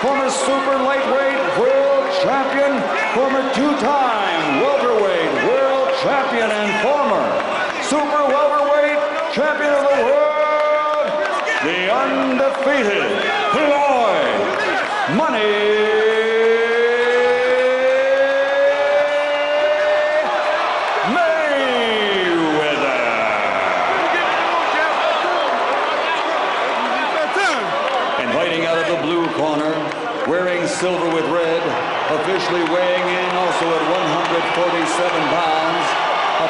former super lightweight world champion, former two-time welterweight world champion, and former super welterweight champion of the world, the undefeated Floyd Money Mayweather. And fighting out of the blue corner, wearing silver with red, officially weighing in also at 147 pounds, a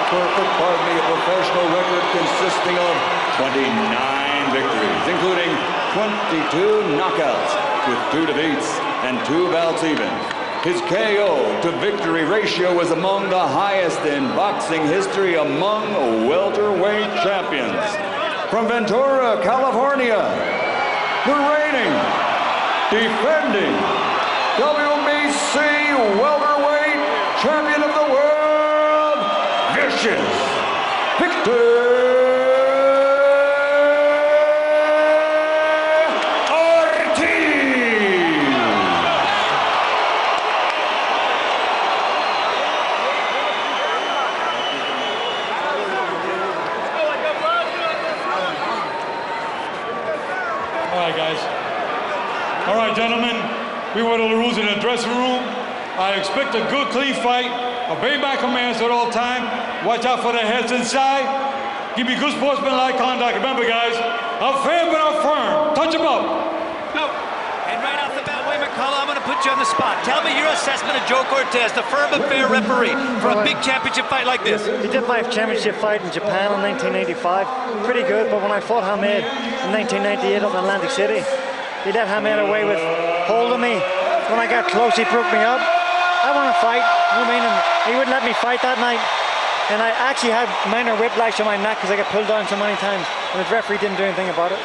professional record consisting of 29 victories, including 22 knockouts with 2 defeats and 2 bouts even. His KO to victory ratio was among the highest in boxing history among welterweight champions. From Ventura, California, the reigning, defending WBC welterweight champion of the world, Vicious Victor Ortiz. All right, guys. All right, gentlemen. We were the rules in the dressing room. I expect a good, clean fight. Obey my commands at all time. Watch out for the heads inside. Give me good sportsmanlike conduct. Remember, guys, I'm fair but I'm firm. Touch them up. Go. And right off the bat, Wayne McCullough, I'm going to put you on the spot. Tell me your assessment of Joe Cortez, the firm but fair referee, for a big championship fight like this. He did my championship fight in Japan in 1985. Pretty good, but when I fought Hamed in 1998 up in Atlantic City, he let Hamed away with holding me. When I got close, he broke me up. I want to fight, you know what I mean? And he wouldn't let me fight that night. And I actually had minor whiplash on my neck because I got pulled down so many times. And the referee didn't do anything about it.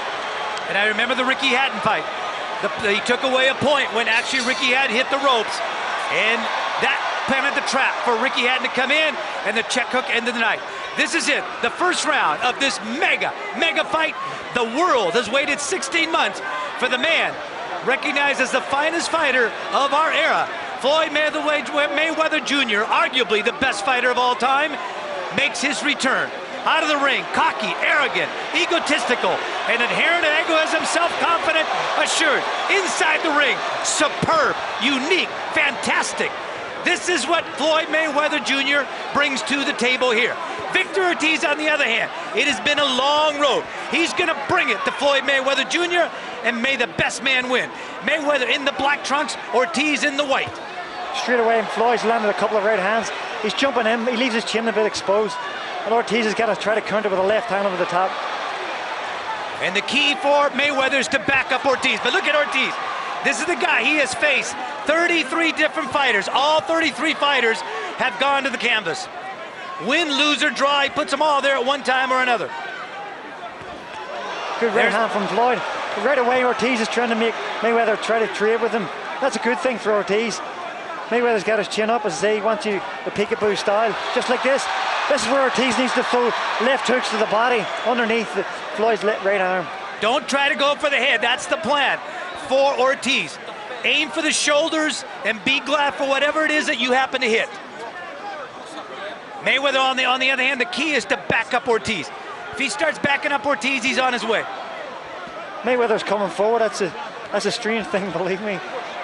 And I remember the Ricky Hatton fight. He took away a point when actually Ricky Hatton hit the ropes. And that planted the trap for Ricky Hatton to come in, and the check hook ended the night. This is it, the first round of this mega fight. The world has waited 16 months for the man recognized as the finest fighter of our era. Floyd Mayweather Jr., arguably the best fighter of all time, makes his return. Out of the ring, cocky, arrogant, egotistical, and inherent egoism, self-confident, assured. Inside the ring, superb, unique, fantastic. This is what Floyd Mayweather Jr. brings to the table here. Victor Ortiz, on the other hand, it has been a long road. He's gonna bring it to Floyd Mayweather Jr., and may the best man win. Mayweather in the black trunks, Ortiz in the white. Straight away, Floyd's landed a couple of right hands. He's jumping in, he leaves his chin a bit exposed. And Ortiz has got to try to counter with a left hand over the top. And the key for Mayweather is to back up Ortiz. But look at Ortiz. This is the guy. He has faced 33 different fighters. All 33 fighters have gone to the canvas. Win, lose, or draw, he puts them all there at one time or another. Good right hand from Floyd. But right away, Ortiz is trying to make Mayweather try to trade with him. That's a good thing for Ortiz. Mayweather's got his chin up, as I say, he wants you the peekaboo style, just like this. This is where Ortiz needs to throw left hooks to the body underneath Floyd's right arm. Don't try to go for the head. That's the plan for Ortiz. Aim for the shoulders and be glad for whatever it is that you happen to hit. Mayweather, on the other hand, the key is to back up Ortiz. If he starts backing up Ortiz, he's on his way. Mayweather's coming forward. That's a strange thing, believe me.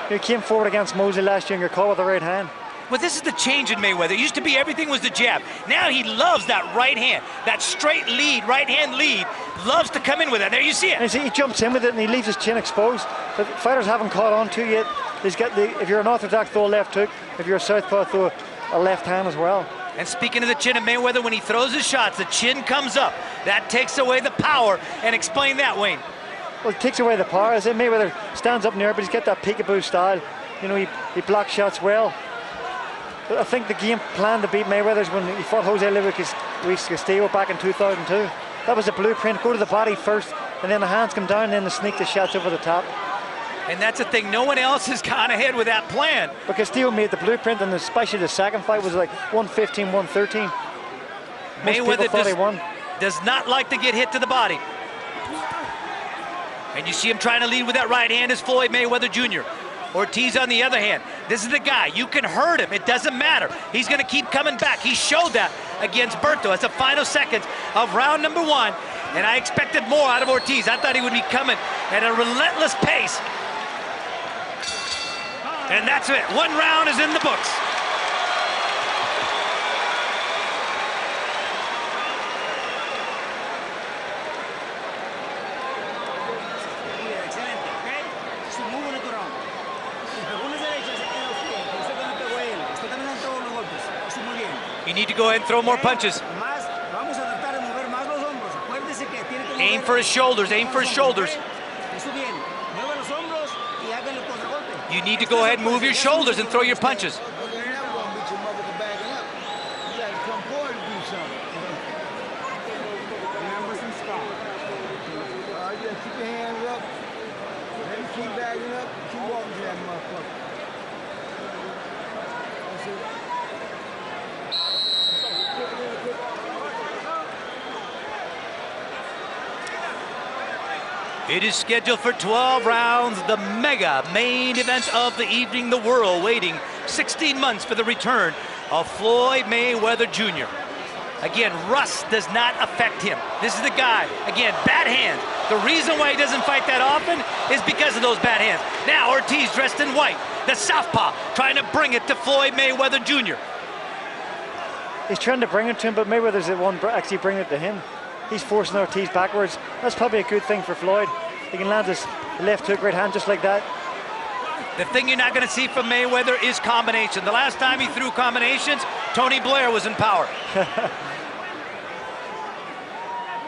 He came forward against Mosley last year and got caught with the right hand. Well, this is the change in Mayweather. It used to be everything was the jab. Now he loves that right hand, that straight lead, right hand lead. Loves to come in with it. There you see it. And you see, he jumps in with it and he leaves his chin exposed. But fighters haven't caught on to yet. He's got if you're an orthodox, throw a left hook. If you're a southpaw, throw a left hand as well. And speaking of the chin of Mayweather, when he throws his shots, the chin comes up. That takes away the power. And explain that, Wayne. Well, it takes away the power. I said Mayweather stands up in the air, but he's got that peekaboo style. You know, he blocks shots well. But I think the game plan to beat Mayweather is when he fought Jose Luis Castillo back in 2002. That was the blueprint. Go to the body first, and then the hands come down, and then the sneak the shots over the top. And that's the thing. No one else has gone ahead with that plan. But Castillo made the blueprint, and especially the second fight was like 115, 113. Mayweather does not like to get hit to the body. And you see him trying to lead with that right hand is Floyd Mayweather Jr. Ortiz, on the other hand, this is the guy. You can hurt him. It doesn't matter. He's going to keep coming back. He showed that against Berto as the final seconds of round number 1. And I expected more out of Ortiz. I thought he would be coming at a relentless pace. And that's it. 1 round is in the books. You need to go ahead and throw more punches. Aim for his shoulders, aim for his shoulders. You need to go ahead and move your shoulders and throw your punches. It is scheduled for 12 rounds, the mega main event of the evening, the world waiting 16 months for the return of Floyd Mayweather Jr. Again, rust does not affect him. This is the guy, again, bad hands. The reason why he doesn't fight that often is because of those bad hands. Now Ortiz dressed in white, the southpaw, trying to bring it to Floyd Mayweather Jr. He's trying to bring it to him, but Mayweather's the one actually bringing it to him. He's forcing Ortiz backwards. That's probably a good thing for Floyd. He can land his left hook, right hand just like that. The thing you're not going to see from Mayweather is combination. The last time he threw combinations, Tony Blair was in power.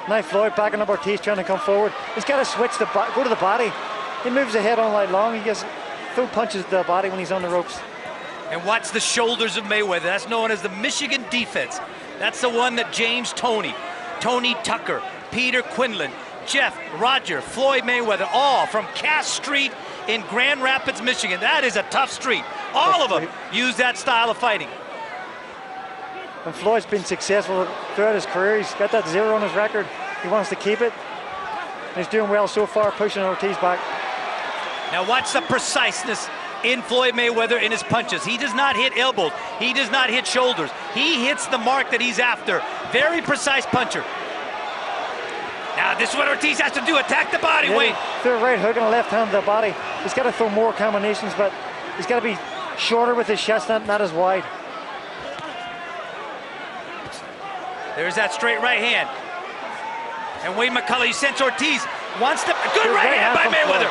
Now Floyd backing up Ortiz, trying to come forward. He's got to switch go to the body. He moves the head all night long. He gets throw punches to the body when he's on the ropes. And watch the shoulders of Mayweather. That's known as the Michigan defense. That's the one that James Toney, Tony Tucker, Peter Quinlan, Jeff, Roger, Floyd Mayweather, all from Cass Street in Grand Rapids, Michigan. That is a tough street. All of them use that style of fighting. And Floyd's been successful throughout his career. He's got that 0 on his record. He wants to keep it. He's doing well so far, pushing Ortiz back. Now watch the preciseness in Floyd Mayweather in his punches. He does not hit elbows. He does not hit shoulders. He hits the mark that he's after. Very precise puncher. Now this is what Ortiz has to do, attack the body, Wayne. Throw a right hook and a left hand to the body. He's got to throw more combinations, but he's got to be shorter with his shots, not as wide. There's that straight right hand. And Wayne McCullough, you sense Ortiz wants to, good right hand by Mayweather.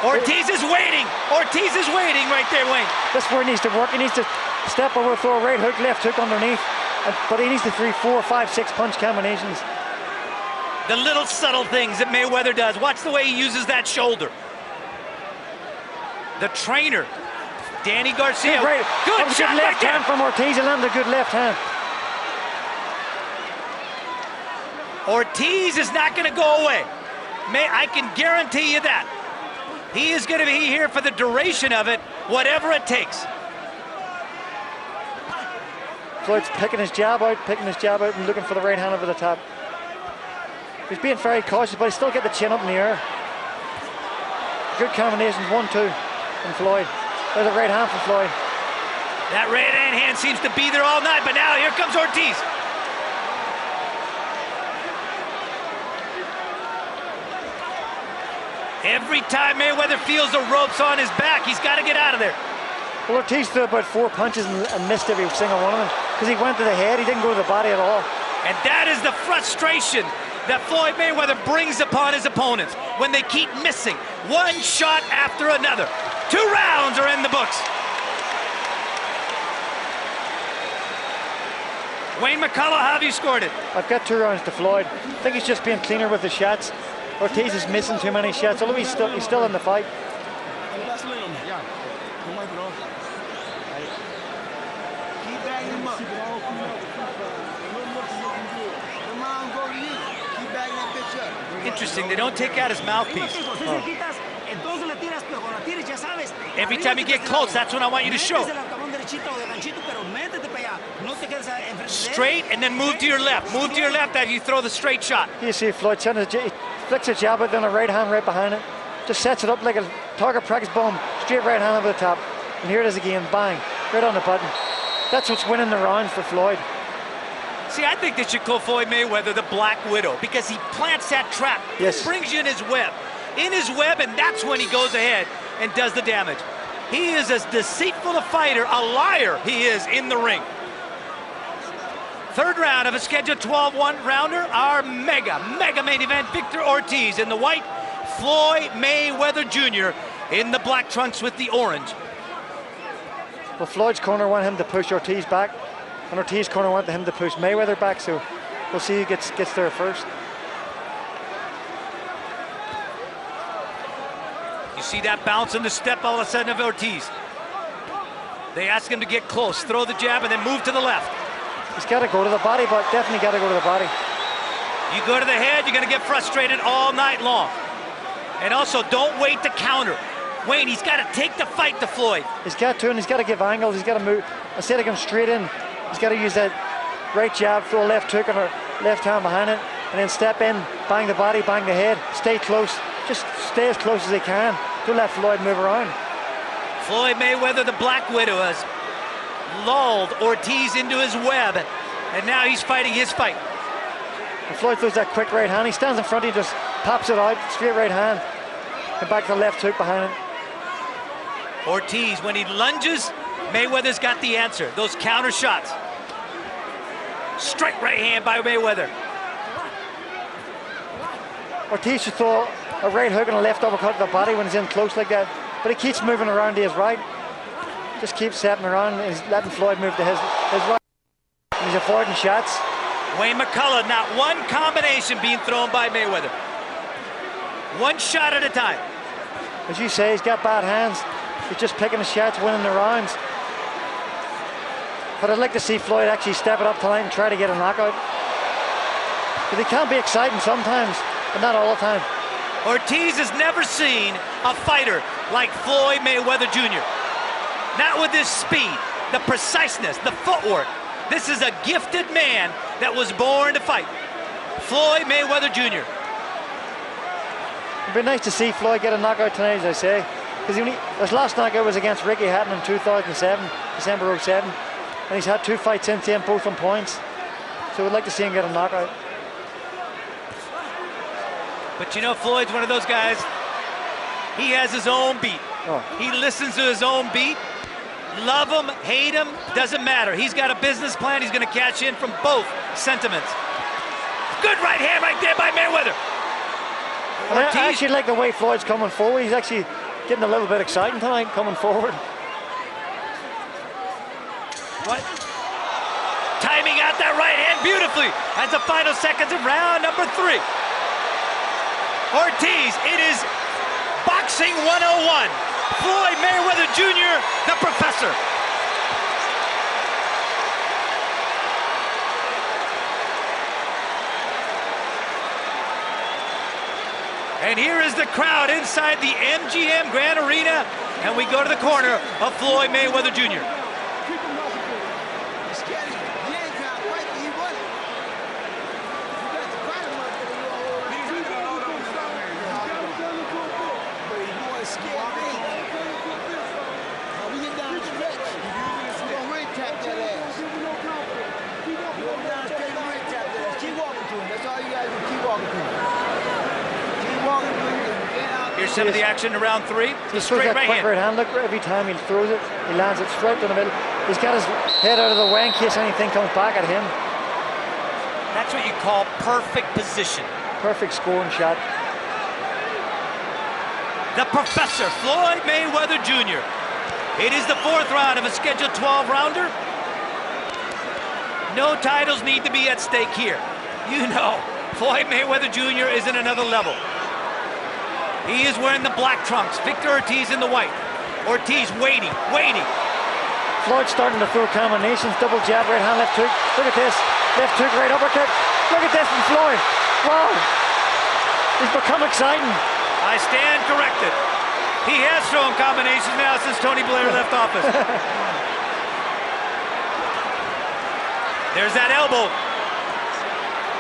Ortiz is waiting. Ortiz is waiting right there, Wayne. That's where he needs to work. He needs to step over, throw a right hook, left hook underneath. But he needs to 3, 4, 5, 6 punch combinations. The little subtle things that Mayweather does. Watch the way he uses that shoulder. The trainer, Danny Garcia. Good shot left right hand from Ortiz. He landed a good left hand. Ortiz is not going to go away. I can guarantee you that. He is going to be here for the duration of it, whatever it takes. Floyd's picking his jab out, and looking for the right hand over the top. He's being very cautious, but he still get the chin up in the air. Good combinations, 1, 2 from Floyd. There's a right hand from Floyd. That right hand seems to be there all night, but now here comes Ortiz. Every time Mayweather feels the ropes on his back, he's got to get out of there. Well, Ortiz threw about 4 punches and missed every single one of them because he went to the head. He didn't go to the body at all. And that is the frustration that Floyd Mayweather brings upon his opponents when they keep missing one shot after another. 2 rounds are in the books. Wayne McCullough, how have you scored it? I've got 2 rounds to Floyd. I think he's just being cleaner with the shots. Ortiz is missing too many shots, although he's still in the fight. Interesting, they don't take out his mouthpiece. Every time you get close, that's when I want you to show. Straight and then move to your left. Move to your left as you throw the straight shot. You see Floyd he flicks a jab out, then a right hand right behind it. Just sets it up like a target practice bomb. Straight right hand over the top. And here it is again, bang, right on the button. That's what's winning the round for Floyd. See, I think they should call Floyd Mayweather the Black Widow because he plants that trap. Yes. He brings you in his web. And that's when he goes ahead and does the damage. He is as deceitful a fighter, a liar he is in the ring. Third round of a scheduled 12-1 rounder, our mega main event. Victor Ortiz in the white, Floyd Mayweather Jr. in the black trunks with the orange. Well, Floyd's corner wanted him to push Ortiz back, and Ortiz's corner wanted him to push Mayweather back, so we'll see who gets there first. You see that bounce in the step all of a sudden of Ortiz. They ask him to get close, throw the jab, and then move to the left. He's got to go to the body, but definitely got to go to the body. You go to the head, you're going to get frustrated all night long. And also, don't wait to counter. Wayne, he's got to take the fight to Floyd. He's got to, and he's got to give angles. He's got to move. Instead of going straight in, he's got to use that right jab, throw a left hook and a left hand behind it, and then step in, bang the body, bang the head, stay close. Just stay as close as he can. Don't let Floyd move around. Floyd Mayweather, the Black Widow, has lulled Ortiz into his web, and now he's fighting his fight. And Floyd throws that quick right hand. He stands in front, he just pops it out, straight right hand, and back to the left hook behind it. Ortiz, when he lunges, Mayweather's got the answer. Those counter shots. Straight right hand by Mayweather. Ortiz should throw a right hook and a left uppercut to the body when he's in close like that, but he keeps moving around to his right. Just keeps stepping around, and he's letting Floyd move to his right. And he's avoiding shots. Wayne McCullough, not one combination being thrown by Mayweather. One shot at a time. As you say, he's got bad hands. He's just picking the shots, winning the rounds. But I'd like to see Floyd actually step it up tonight and try to get a knockout. But he can be exciting sometimes, but not all the time. Ortiz has never seen a fighter like Floyd Mayweather Jr. Not with this speed, the preciseness, the footwork. This is a gifted man that was born to fight. Floyd Mayweather Jr. It'd be nice to see Floyd get a knockout tonight, as I say. Because his last knockout was against Ricky Hatton in 2007, December 07. And he's had 2 fights since then, both on points. So we'd like to see him get a knockout. But you know, Floyd's one of those guys, he has his own beat. Oh. He listens to his own beat. Love him, hate him, doesn't matter. He's got a business plan. He's going to cash in from both sentiments. Good right hand right there by Mayweather. I actually like the way Floyd's coming forward. He's actually getting a little bit exciting tonight, coming forward. What? Timing out that right hand beautifully as the final seconds of round number 3. Ortiz, it is Boxing 101. Floyd Mayweather Jr., the Professor. And here is the crowd inside the MGM Grand Arena, and we go to the corner of Floyd Mayweather Jr. Here's some of the action in round 3. He throws that quick right hand. Look, every time he throws it, he lands it straight in the middle. He's got his head out of the way in case anything comes back at him. That's what you call perfect position. Perfect scoring shot. The Professor, Floyd Mayweather Jr. It is the 4th round of a scheduled 12-rounder. No titles need to be at stake here. You know, Floyd Mayweather Jr. is in another level. He is wearing the black trunks. Victor Ortiz in the white. Ortiz waiting. Floyd starting to throw combinations. Double jab, right hand, left hook. Look at this. Left hook, right uppercut. Look at this from Floyd. Wow. He's become exciting. I stand corrected. He has thrown combinations now since Tony Blair left office. There's that elbow.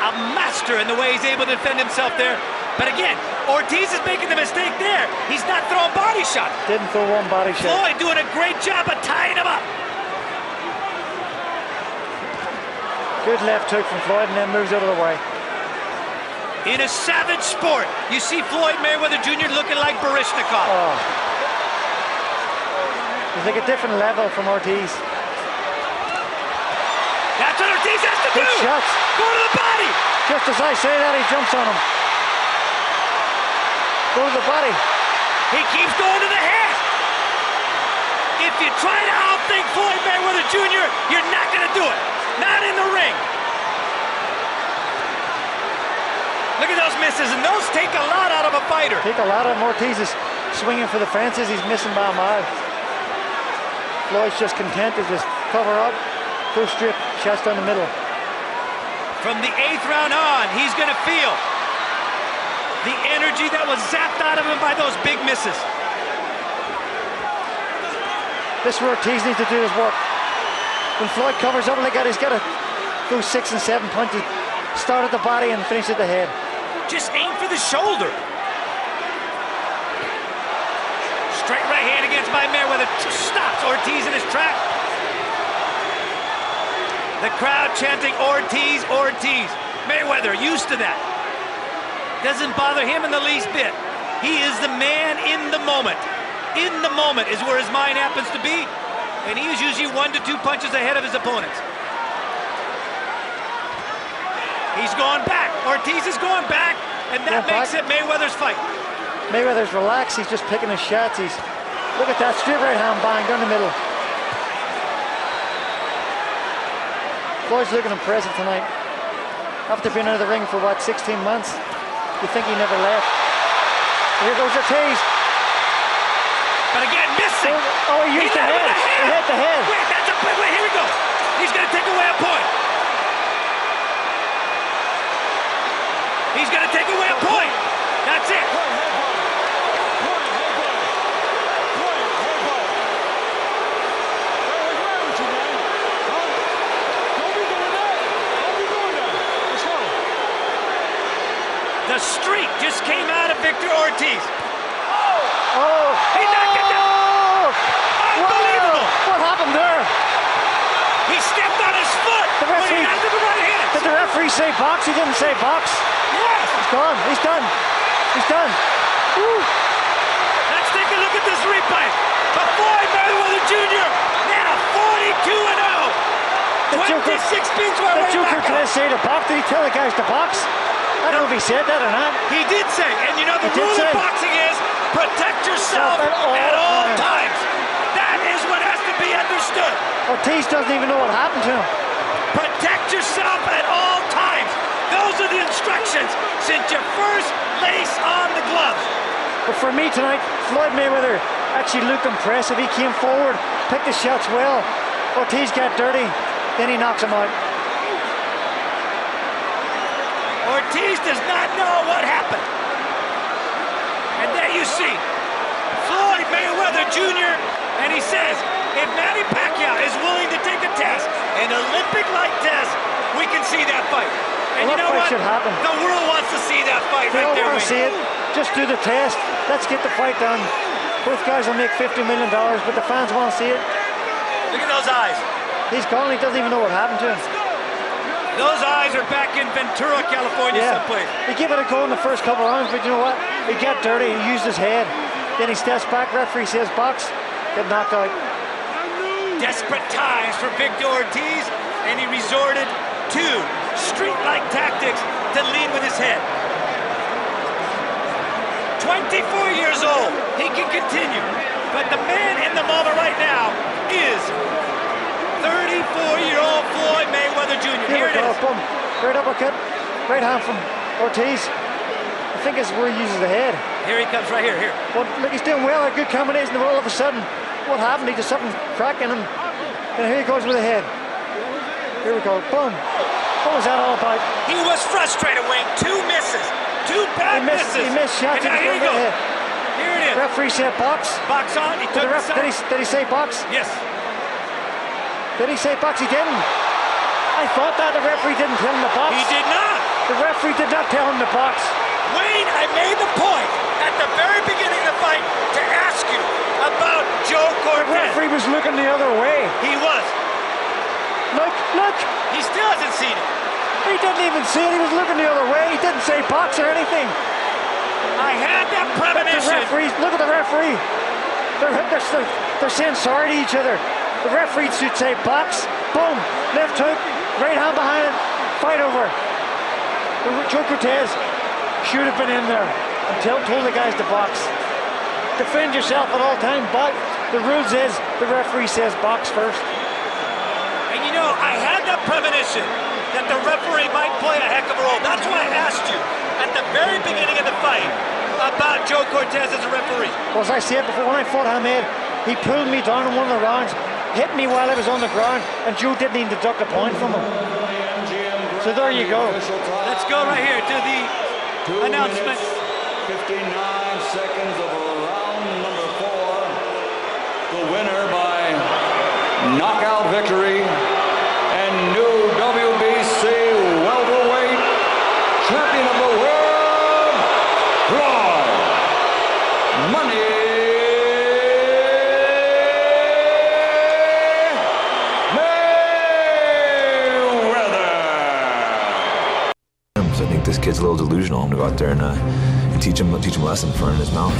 A master in the way he's able to defend himself there. But again, Ortiz is making the mistake there. He's not throwing body shots. Didn't throw one body shot. Floyd doing a great job of tying him up. Good left hook from Floyd and then moves out of the way. In a savage sport, you see Floyd Mayweather Jr. looking like Barishnikov. Oh. It's like a different level from Ortiz. That's what Ortiz has to Good do. shots. Go to the body. Just as I say that, he jumps on him. Go to the body. He keeps going to the head. If you try to outthink Floyd Mayweather Jr., you're not going to do it. Not in the ring. Look at those misses, and those take a lot out of a fighter. Take a lot of them. Ortiz is swinging for the fences. He's missing by a mile. Floyd's just content to just cover up. Full strip, chest down the middle. From the 8th round on, he's going to feel the energy that was zapped out of him by those big misses. This is where Ortiz needs to do his work. When Floyd covers up like that, he's got to go 6 and 7 punches. Start at the body and finish at the head. Just aim for the shoulder. Straight right hand against by Mayweather. Stops Ortiz in his track. The crowd chanting Ortiz, Ortiz. Mayweather used to that. Doesn't bother him in the least bit. He is the man in the moment. In the moment is where his mind happens to be. And he is usually 1 to 2 punches ahead of his opponents. He's going back. Ortiz is going back, and that makes it Mayweather's fight. Mayweather's relaxed. He's just picking his shots. Look at that straight right hand bang down the middle. Floyd's looking impressive tonight. After being out of the ring for what, 16 months? You think he never left? Here goes Ortiz. But again, missing. Oh, he used the head. He hit the head. Wait, that's a wait, here we go. He's going to take away a point. He's going to take away a point. That's it. The streak just came out of Victor Ortiz. Oh! He knocked it down. Unbelievable! What happened there? He stepped on his foot when he landed the right hand. Did the referee say box? He didn't say box. Yes! He's gone. He's done. He's done. Woo. Let's take a look at this replay. But Floyd Mayweather Jr. now 42-0. 26 beats by The Joker could say to box. Did he tell the guys to box? I don't know if he said that or not. He did say, and you know the rule of boxing is protect yourself at all times. That is what has to be understood. Ortiz doesn't even know what happened to him. Protect yourself at all times. Those are the instructions since you first lace on the gloves. But for me tonight, Floyd Mayweather actually looked impressive. He came forward, picked his shots well. Ortiz got dirty, then he knocks him out. Ortiz does not know what happened. And there you see Floyd Mayweather Jr. And he says, if Manny Pacquiao is willing to take a test, an Olympic-like test, we can see that fight. And you know what? Should happen. The world wants to see that fight right there. They don't want to see it. Just do the test. Let's get the fight done. Both guys will make $50 million, but the fans want to see it. Look at those eyes. He's gone. He doesn't even know what happened to him. Those eyes are back in Ventura, California, someplace. He gave it a go in the first couple rounds, but you know what? He got dirty. He used his head. Then he steps back. Referee says box. Get knocked out. Desperate times for Victor Ortiz, and he resorted to street-like tactics to lead with his head. 24 years old. He can continue. But the man in the moment right now is 34-year-old Floyd Mayweather Jr. Here it is. Boom. Great uppercut. Right hand from Ortiz. I think it's where he uses the head. Here he comes, right here. Well, look, he's doing well. A good combination. All of a sudden, what happened? He just something cracking him. And here he goes with the head. Here we go. Boom. What was that all about? He was frustrated, Wayne. 2 misses. 2 bad misses. He missed shots. And now here he goes. Here it is. The referee said box. Box on. He took did he say box? Yes. Did he say box? He didn't. I thought that the referee didn't tell him to box. He did not. The referee did not tell him to box. Wayne, I made the point at the very beginning of the fight to ask you about Joe Cortez. The referee was looking the other way. He was. Look. He still hasn't seen it. He didn't even see it. He was looking the other way. He didn't say box or anything. I had that premonition. The referees, look at the referee. They're saying sorry to each other. The referee should say box, boom, left hook, right hand behind it, fight over. Joe Cortez should have been in there and told the guys to box. Defend yourself at all times, but the rules is the referee says box first. And you know, I had that premonition that the referee might play a heck of a role. That's why I asked you at the very beginning of the fight about Joe Cortez as a referee. Well, as I said before, when I fought Hamed, he pulled me down in one of the rounds, hit me while I was on the ground, and Joe didn't even deduct a point from him. So there you go. Let's go right here to the announcement. 59 seconds of round number 4. The winner by knockout victory and new WBC welterweight champion of the world, Floyd Money Mayweather. I think this kid's a little delusional. I'm gonna go out there and teach him a lesson for in his mouth.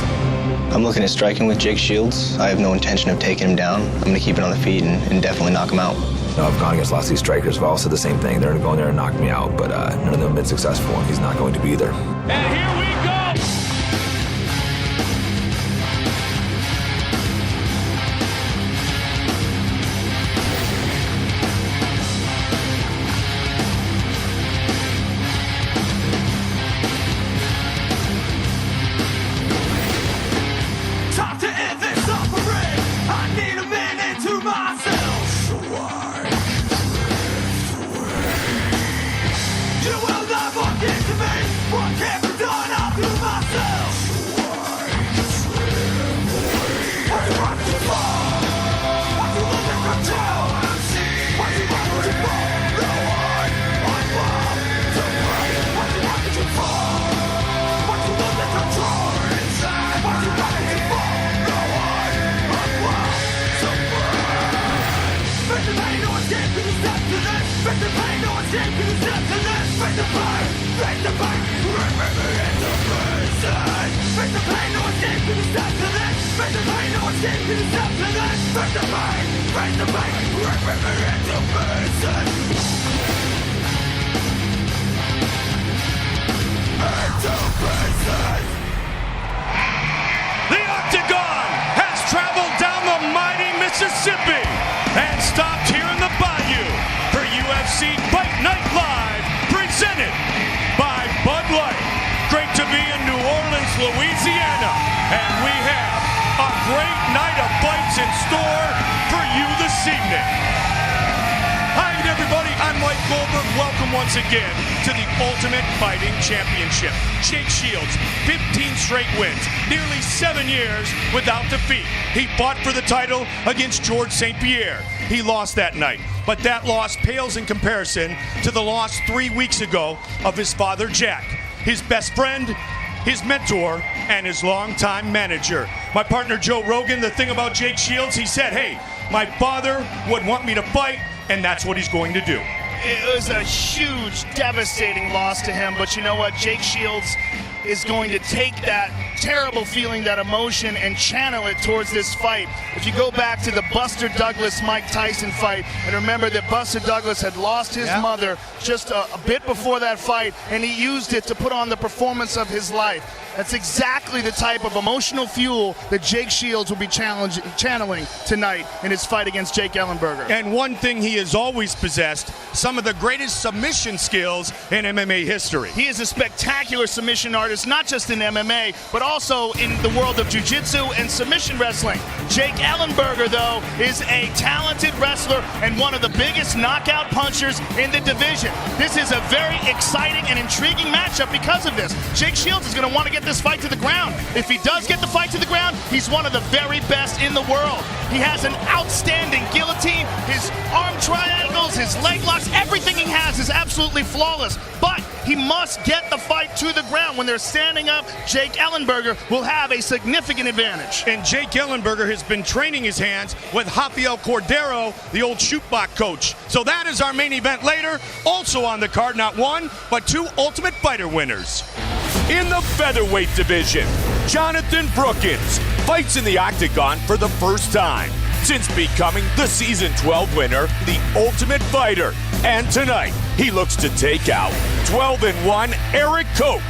I'm looking at striking with Jake Shields. I have no intention of taking him down. I'm going to keep it on the feet and definitely knock him out. I've gone against lots of these strikers. I've all said the same thing. They're going to go in there and knock me out, but none of them have been successful, and he's not going to be either. And here we go. Time to end this suffering. I need a minute to myself. You will never get to me. What can't be done, I'll do myself. What you want to fall? What you lose in control? What you want to fall? No one. What you want to fall? What you lose in control? What you want to fall? No one. Face the pain, no escape, can you step to this? Face the pain, no escape, can you step to this? Face the pain, remember it's a prison. Face the pain, no escape, can you step to this? Face the pain, no escape, can you step to this? Face the pain, remember it's a prison. It's a prison. The Octagon has traveled down the mighty Mississippi and stopped here in the Bayou for UFC Fight Night Live, presented by Bud Light. Great to be in New Orleans, Louisiana, and we have a great night of fights in store for you this evening. Hi everybody, I'm Mike Goldberg. Welcome once again to the Ultimate Fighting Championship. Jake Shields, 15 straight wins, nearly 7 years without defeat. He fought for the title against George St. Pierre. He lost that night, but that loss pales in comparison to the loss 3 weeks ago of his father Jack, his best friend, his mentor, and his longtime manager. My partner Joe Rogan, the thing about Jake Shields, he said, hey, my father would want me to fight, and that's what he's going to do. It was a huge, devastating loss to him, but you know what? Jake Shields is going to take that terrible feeling, that emotion, and channel it towards this fight. If you go back to the Buster Douglas-Mike Tyson fight, and remember that Buster Douglas had lost his mother just a bit before that fight, and he used it to put on the performance of his life. That's exactly the type of emotional fuel that Jake Shields will be channeling tonight in his fight against Jake Ellenberger. And one thing he has always possessed, some of the greatest submission skills in MMA history. He is a spectacular submission artist, not just in MMA, but also in the world of jiu-jitsu and submission wrestling. Jake Ellenberger, though, is a talented wrestler and one of the biggest knockout punchers in the division. This is a very exciting and intriguing matchup because of this. Jake Shields is going to want to get this fight to the ground. If he does get the fight to the ground, he's one of the very best in the world. He has an outstanding guillotine, his arm triangles, his leg locks, everything he has is absolutely flawless. But He must get the fight to the ground. When they're standing up, Jake Ellenberger will have a significant advantage. And Jake Ellenberger has been training his hands with Rafael Cordero, the old shootbox coach. So that is our main event later. Also on the card, not one, but two Ultimate Fighter winners. In the featherweight division, Jonathan Brookins fights in the octagon for the first time since becoming the Season 12 winner, the Ultimate Fighter. And tonight, he looks to take out 12-1 Eric Koch.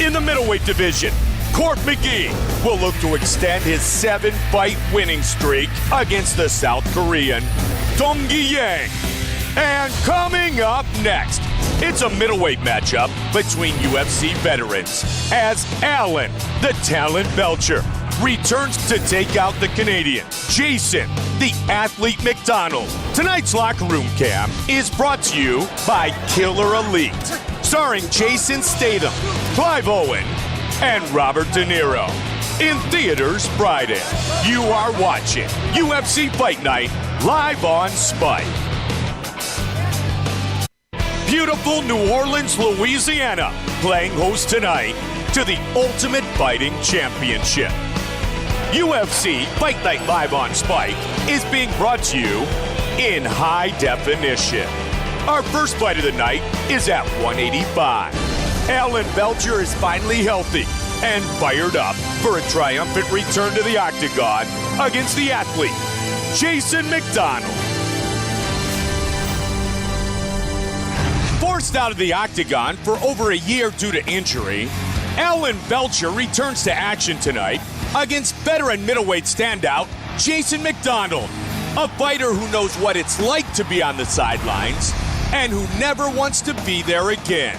In the middleweight division, Court McGee will look to extend his 7-fight winning streak against the South Korean Dong-gi Yang. And coming up next, it's a middleweight matchup between UFC veterans as Alan, the Talent Belcher, returns to take out the Canadian Jason, the Athlete McDonald. Tonight's Locker Room Cam is brought to you by Killer Elite, starring Jason Statham, Clive Owen, and Robert De Niro. In theaters Friday. You are watching UFC Fight Night live on Spike. Beautiful New Orleans, Louisiana, playing host tonight to the Ultimate Fighting Championship. UFC Fight Night live on Spike is being brought to you in high definition. Our first fight of the night is at 185. Alan Belcher is finally healthy and fired up for a triumphant return to the octagon against the athlete, Jason McDonald. Forced out of the octagon for over a year due to injury, Alan Belcher returns to action tonight against veteran middleweight standout Jason McDonald, a fighter who knows what it's like to be on the sidelines and who never wants to be there again.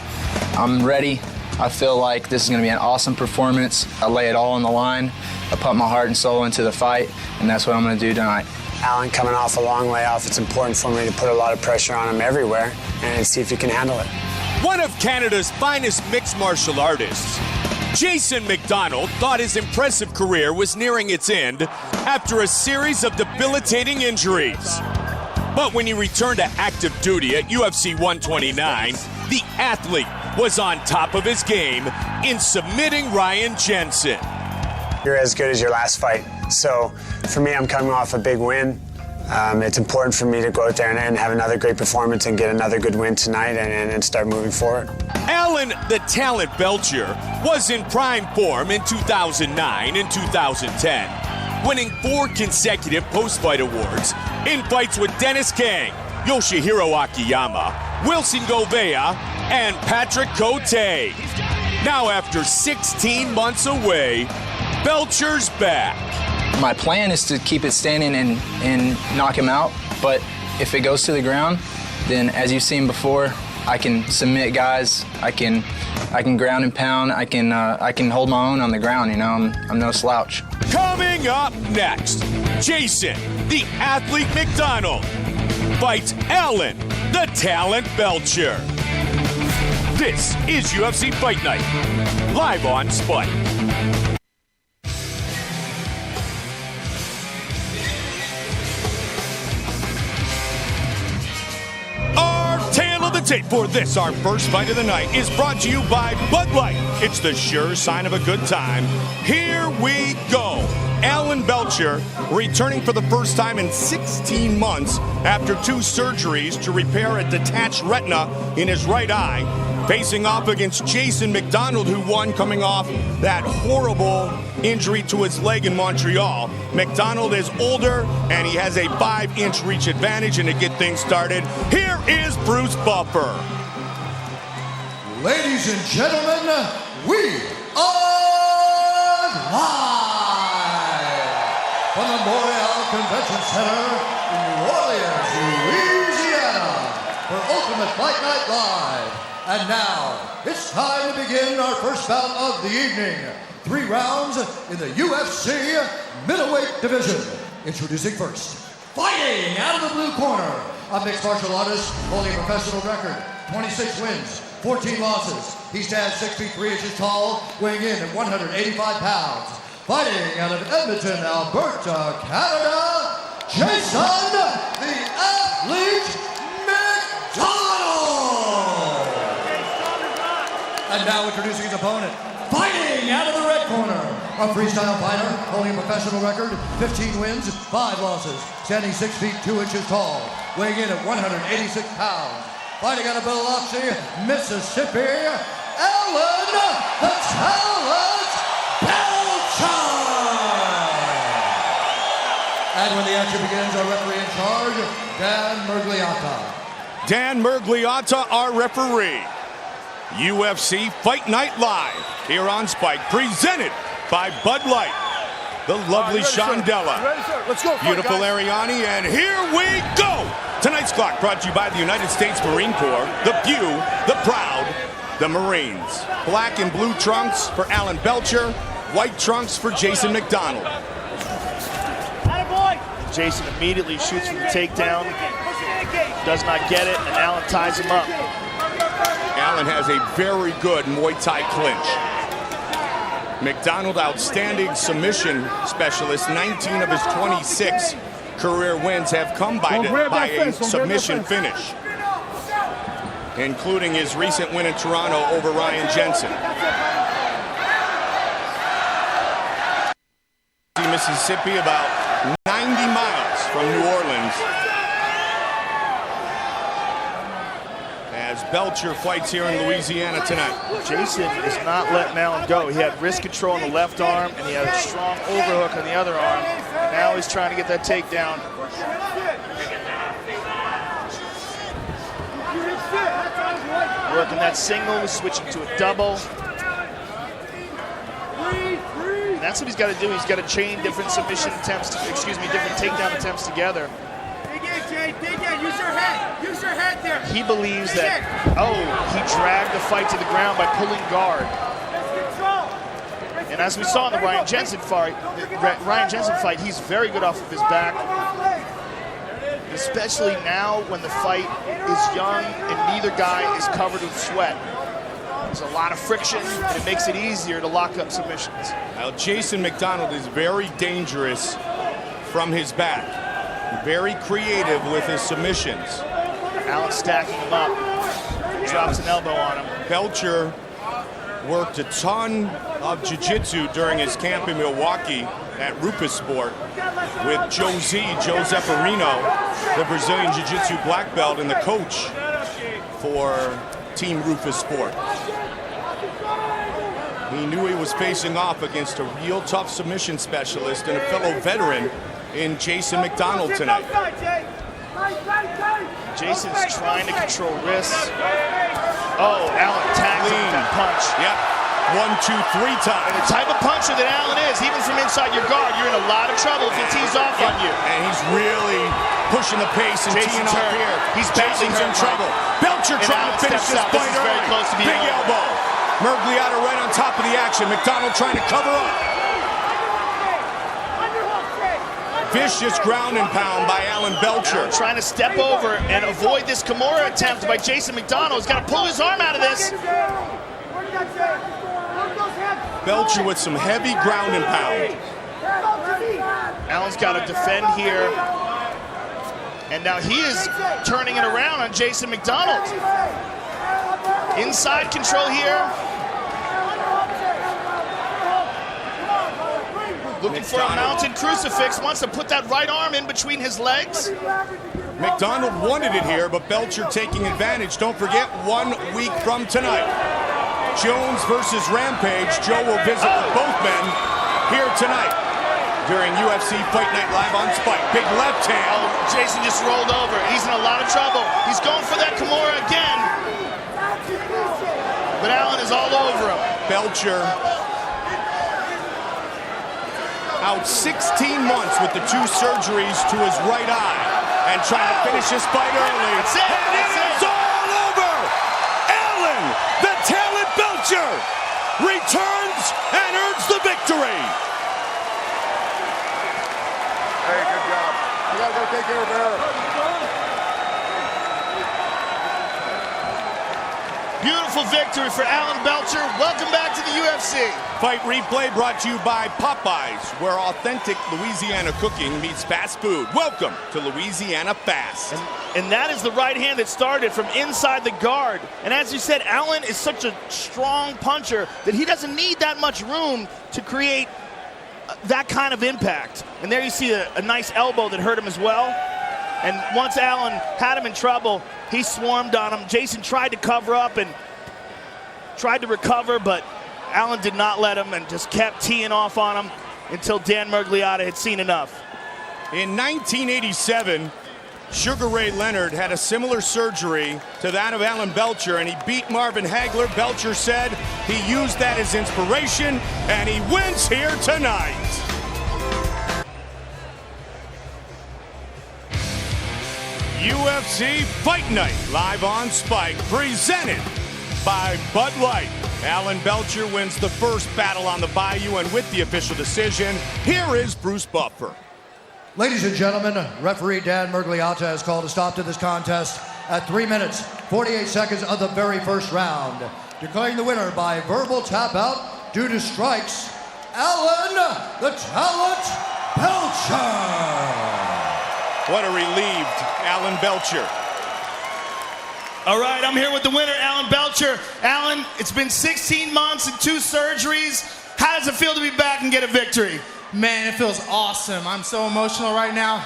I'm ready. I feel like this is going to be an awesome performance. I lay it all on the line. I put my heart and soul into the fight, and that's what I'm going to do tonight. Alan coming off a long layoff, it's important for me to put a lot of pressure on him everywhere and see if he can handle it. One of Canada's finest mixed martial artists, Jason McDonald thought his impressive career was nearing its end after a series of debilitating injuries. But when he returned to active duty at UFC 129, the athlete was on top of his game in submitting Ryan Jensen. You're as good as your last fight. So for me, I'm coming off a big win. It's important for me to go out there and have another great performance and get another good win tonight and start moving forward. Alan, the Talent Belcher, was in prime form in 2009 and 2010, winning 4 consecutive post-fight awards in fights with Dennis Kang, Yoshihiro Akiyama, Wilson Govea, and Patrick Cote. Now, after 16 months away, Belcher's back. My plan is to keep it standing and knock him out, but if it goes to the ground, then as you've seen before, I can submit guys, I can ground and pound, I can hold my own on the ground, you know, I'm no slouch. Coming up next, Jason, the Athlete McDonald, fights Alan, the Talent Belcher. This is UFC Fight Night, live on Spike. The tape for this, our first fight of the night, is brought to you by Bud Light. It's the sure sign of a good time. Here we go. Alan Belcher returning for the first time in 16 months after 2 surgeries to repair a detached retina in his right eye, facing off against Jason McDonald, who won coming off that horrible injury to his leg in Montreal. McDonald is older, and he has a 5-inch reach advantage. And to get things started, here is Bruce Buffer. Ladies and gentlemen, we are live from the Montreal Convention Center in New Orleans, Louisiana, for Ultimate Fight Night Live. And now, it's time to begin our first bout of the evening. 3 rounds in the UFC middleweight division. Introducing first, fighting out of the blue corner, a mixed martial artist holding a professional record, 26 wins, 14 losses. He stands 6 feet 3 inches tall, weighing in at 185 pounds. Fighting out of Edmonton, Alberta, Canada, Jason, the Athlete McDonald! And now introducing his opponent, fighting out of the red corner, a freestyle fighter holding a professional record, 15 wins, 5 losses, standing 6 feet 2 inches tall, weighing in at 186 pounds. Fighting out of Biloxi, Mississippi, Alan the Talent Belcher! And when the action begins, our referee in charge, Dan Mergliata. Dan Mergliata, our referee. UFC Fight Night Live here on Spike, presented by Bud Light. The lovely Shondella. Let's go. Beautiful Ariani, and here we go! Tonight's clock brought to you by the United States Marine Corps, the few, the proud, the Marines. Black and blue trunks for Alan Belcher, white trunks for Jason McDonald. Jason immediately shoots for the takedown, does not get it, and Alan ties him up. Alan has a very good Muay Thai clinch. McDonald, outstanding submission specialist. 19 of his 26 career wins have come by a submission finish, including his recent win in Toronto over Ryan Jensen. Mississippi, about 90 miles from New Orleans, as Belcher fights here in Louisiana tonight. Jason is not letting Alan go. He had wrist control on the left arm, and he had a strong overhook on the other arm. Now he's trying to get that takedown. Working that single, switching to a double. And that's what he's got to do. He's got to chain different submission attempts, different takedown attempts together. Use your head. Use your head there. He believes that, he dragged the fight to the ground by pulling guard. And as we saw in the Ryan Jensen fight, he's very good off of his back. Especially now when the fight is young and neither guy is covered with sweat. There's a lot of friction, and it makes it easier to lock up submissions. Now, Jason McDonald is very dangerous from his back. Very creative with his submissions. Alan stacking him up. Drops an elbow on him. Belcher worked a ton of jiu-jitsu during his camp in Milwaukee at Rufus Sport with Joe Zepparino, the Brazilian jiu-jitsu black belt and the coach for Team Rufus Sport. He knew he was facing off against a real tough submission specialist and a fellow veteran in Jason McDonald tonight. Jason's trying to control wrists. Alan tags him with that punch. Yep. 1, 2, 3 times. And the type of puncher that Alan is, even from inside your guard, you're in a lot of trouble if he tees off on you. And he's really pushing the pace and teeing off here. Jason's in trouble. Belcher trying to finish this fight very close to being big over. elbow. Mergliata right on top of the action. McDonald trying to cover up. Vicious ground and pound by Alan Belcher. Alan trying to step over and avoid this Kimura attempt by Jason McDonald. He's got to pull his arm out of this. Belcher with some heavy ground and pound. Alan's got to defend here. And now he is turning it around on Jason McDonald. Inside control here. Looking for a mounted crucifix, wants to put that right arm in between his legs. McDonald wanted it here, but Belcher taking advantage. Don't forget, 1 week from tonight, Jones versus Rampage. Joe will visit with both men here tonight during UFC Fight Night Live on Spike. Big left hand. Jason just rolled over. He's in a lot of trouble. He's going for that Kimura again. But Alan is all over him. Belcher out 16 months with the 2 surgeries to his right eye and trying to finish his fight early. That's it. And it's all over. Alan, the Talent Belcher, returns and earns the victory. Hey, good job. You gotta go take care of her. Beautiful victory for Alan Belcher. Welcome back to the UFC. Fight replay brought to you by Popeyes, where authentic Louisiana cooking meets fast food. Welcome to Louisiana Fast. And that is the right hand that started from inside the guard. And as you said, Alan is such a strong puncher that he doesn't need that much room to create that kind of impact. And there you see a nice elbow that hurt him as well. And once Alan had him in trouble, he swarmed on him. Jason tried to cover up and tried to recover, but Alan did not let him and just kept teeing off on him until Dan Miragliotta had seen enough. In 1987, Sugar Ray Leonard had a similar surgery to that of Alan Belcher, and he beat Marvin Hagler. Belcher said he used that as inspiration, and he wins here tonight. UFC Fight Night, live on Spike, presented by Bud Light. Alan Belcher wins the first battle on the Bayou, and with the official decision, here is Bruce Buffer. Ladies and gentlemen, referee Dan Miragliotta has called a stop to this contest at 3 minutes, 48 seconds of the very first round. Declaring the winner by verbal tap out due to strikes, Alan the Talent Belcher. What a relieved Alan Belcher. All right, I'm here with the winner, Alan Belcher. Alan, it's been 16 months and 2 surgeries. How does it feel to be back and get a victory? Man, it feels awesome. I'm so emotional right now.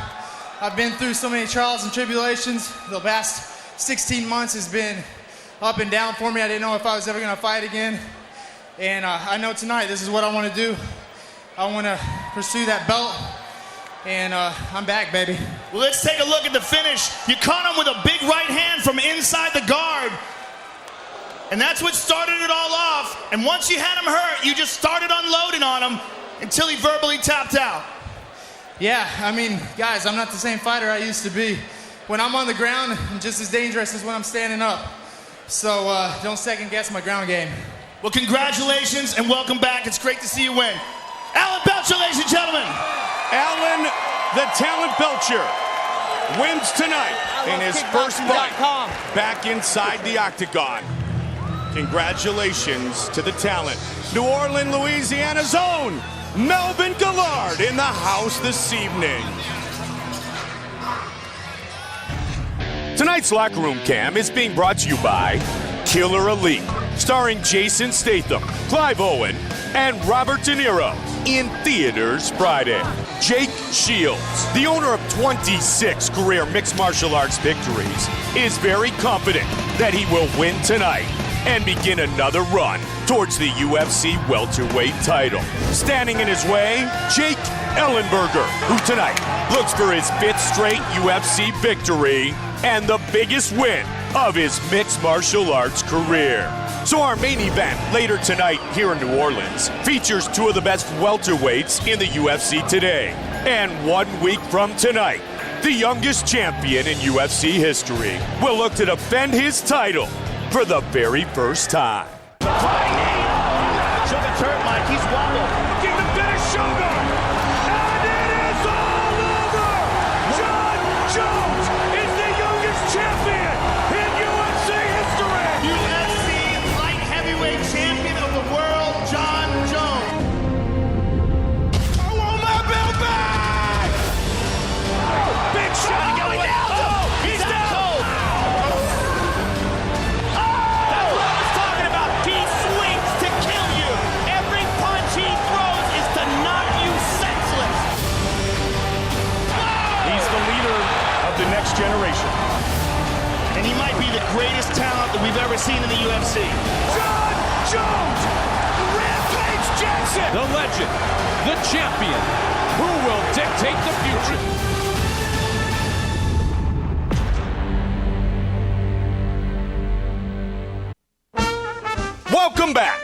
I've been through so many trials and tribulations. The past 16 months has been up and down for me. I didn't know if I was ever gonna fight again. And I know tonight, this is what I wanna do. I wanna pursue that belt. And I'm back, baby. Well, let's take a look at the finish. You caught him with a big right hand from inside the guard. And that's what started it all off. And once you had him hurt, you just started unloading on him until he verbally tapped out. Yeah, I mean, guys, I'm not the same fighter I used to be. When I'm on the ground, I'm just as dangerous as when I'm standing up. So don't second guess my ground game. Well, congratulations and welcome back. It's great to see you win. Alan Belcher, ladies and gentlemen. Alan the Talent Belcher wins tonight in his first fight back inside the octagon. Congratulations to the talent. New Orleans, Louisiana's own Melvin Gillard in the house this evening. Tonight's Locker Room Cam is being brought to you by Killer Elite, starring Jason Statham, Clive Owen, and Robert De Niro, in theaters Friday. Jake Shields, the owner of 26 career mixed martial arts victories, is very confident that he will win tonight and begin another run towards the UFC welterweight title. Standing in his way, Jake Ellenberger, who tonight looks for his 5th straight UFC victory and the biggest win of his mixed martial arts career. So our main event later tonight here in New Orleans features 2 of the best welterweights in the UFC today. And 1 week from tonight, the youngest champion in UFC history will look to defend his title for the very first time. Took a turn, Mike. He's wobbled. Looking to finish Shogun. And it is all over. John Jones is the youngest champion in UFC history. UFC light heavyweight champion of the world, John Jones. I want my belt back. Big shot going down. Oh, he's down. Cold. That's what I was talking about. He swings to kill you. Every punch he throws is to knock you senseless. He's the leader of the next generation. And he might be the greatest talent that we've ever seen in the UFC. John Jones, Rampage Jackson, The legend, the champion, who will dictate the future. welcome back.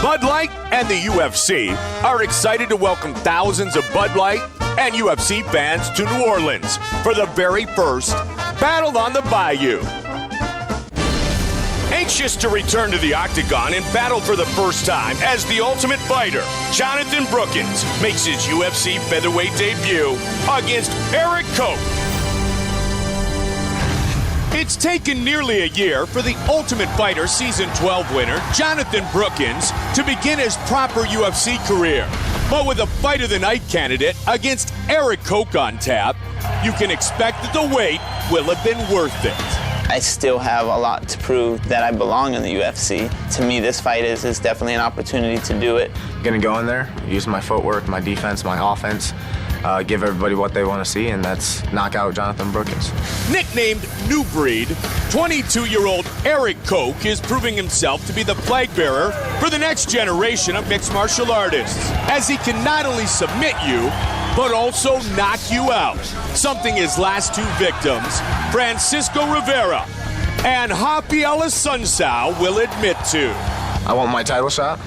Bud Light and the UFC are excited to welcome thousands of Bud Light and UFC fans to New Orleans for the very first Battle on the Bayou. Anxious to return to the octagon and battle for the first time as the Ultimate Fighter, Jonathan Brookins makes his UFC featherweight debut against Eric Koch. It's taken nearly a year for the Ultimate Fighter Season 12 winner, Jonathan Brookins, to begin his proper UFC career. But with a Fight of the Night candidate against Eric Koch on tap, you can expect that the wait will have been worth it. I still have a lot to prove that I belong in the UFC. To me, this fight is definitely an opportunity to do it. Gonna go in there, use my footwork, my defense, my offense, give everybody what they want to see, and that's knock out Jonathan Brookins. Nicknamed New Breed, 22-year-old Eric Koch is proving himself to be the flag bearer for the next generation of mixed martial artists, as he can not only submit you, but also knock you out, something his last two victims, Francisco Rivera and Rafael Assunção, will admit to. I want my title shot.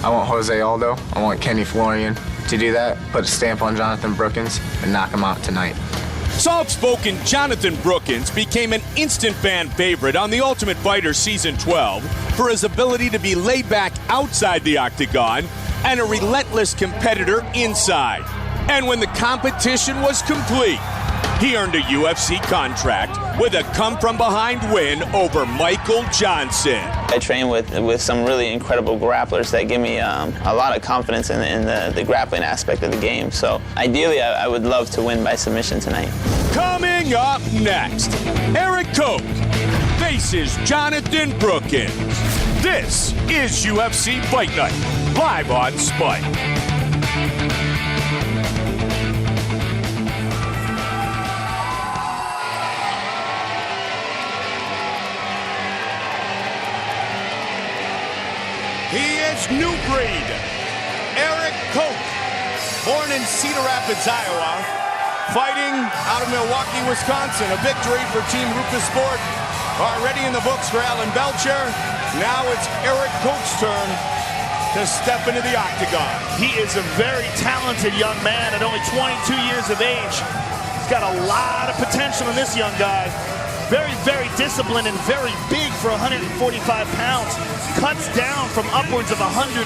I want Jose Aldo. I want Kenny Florian to do that, put a stamp on Jonathan Brookins, and knock him out tonight. Soft-spoken Jonathan Brookins became an instant fan favorite on The Ultimate Fighter Season 12 for his ability to be laid back outside the octagon and a relentless competitor inside. And when the competition was complete, he earned a UFC contract with a come-from-behind win over Michael Johnson. I train with some really incredible grapplers that give me a lot of confidence in the grappling aspect of the game. So ideally, I would love to win by submission tonight. Coming up next, Eric Koch faces Jonathan Brookins. This is UFC Fight Night, live on Spike. He is New Breed, Eric Koch, born in Cedar Rapids, Iowa, fighting out of Milwaukee, Wisconsin. A victory for Team Rufus Sport, already in the books for Alan Belcher. Now it's Eric Koch's turn to step into the octagon. He is a very talented young man at only 22 years of age. He's got a lot of potential in this young guy. Very, very disciplined and very big for 145 pounds. Cuts down from upwards of 180,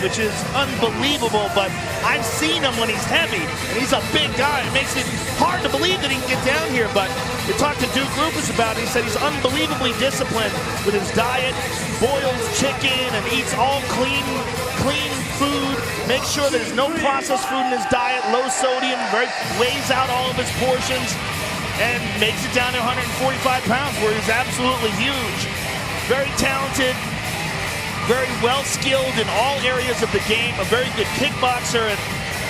which is unbelievable, but I've seen him when he's heavy, and he's a big guy. It makes it hard to believe that he can get down here, but we talked to Duke Rufus about it. He said he's unbelievably disciplined with his diet, boils chicken, and eats all clean food, makes sure there's no processed food in his diet, low sodium, weighs out all of his portions, and makes it down to 145 pounds, where he's absolutely huge. Very talented, very well-skilled in all areas of the game, a very good kickboxer, and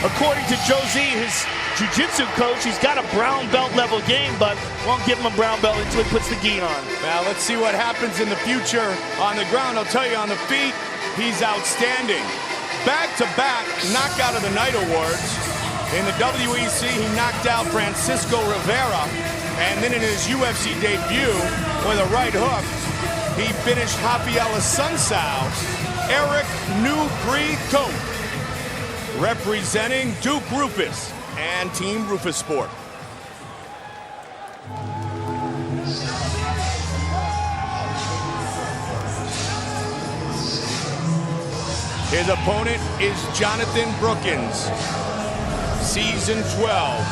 according to Josie, his jiu-jitsu coach, he's got a brown belt level game, but won't give him a brown belt until he puts the gi on. Now let's see what happens in the future. On the ground, I'll tell you, on the feet, he's outstanding. Back-to-back knockout of the night awards. In the WEC, he knocked out Francisco Rivera, and then in his UFC debut with a right hook, he finished Rafael Assunção. Eric New Breed Koch, representing Duke Rufus and Team Rufus Sport. His opponent is Jonathan Brookins, Season 12,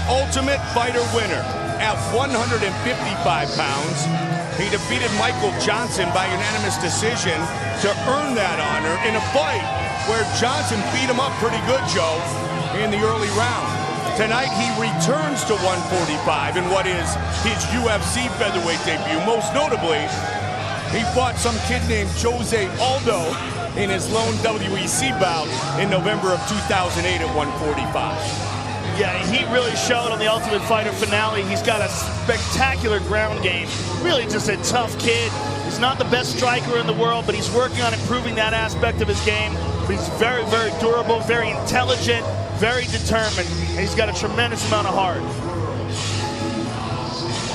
Ultimate Fighter winner at 155 pounds. He defeated Michael Johnson by unanimous decision to earn that honor in a fight where Johnson beat him up pretty good, Joe, in the early round. Tonight, he returns to 145 in what is his UFC featherweight debut. Most notably, he fought some kid named Jose Aldo in his lone WEC bout in November of 2008 at 145. Yeah, he really showed on the Ultimate Fighter finale. He's got a spectacular ground game. Really just a tough kid. He's not the best striker in the world, but he's working on improving that aspect of his game. But he's very, very durable, very intelligent, very determined, and he's got a tremendous amount of heart.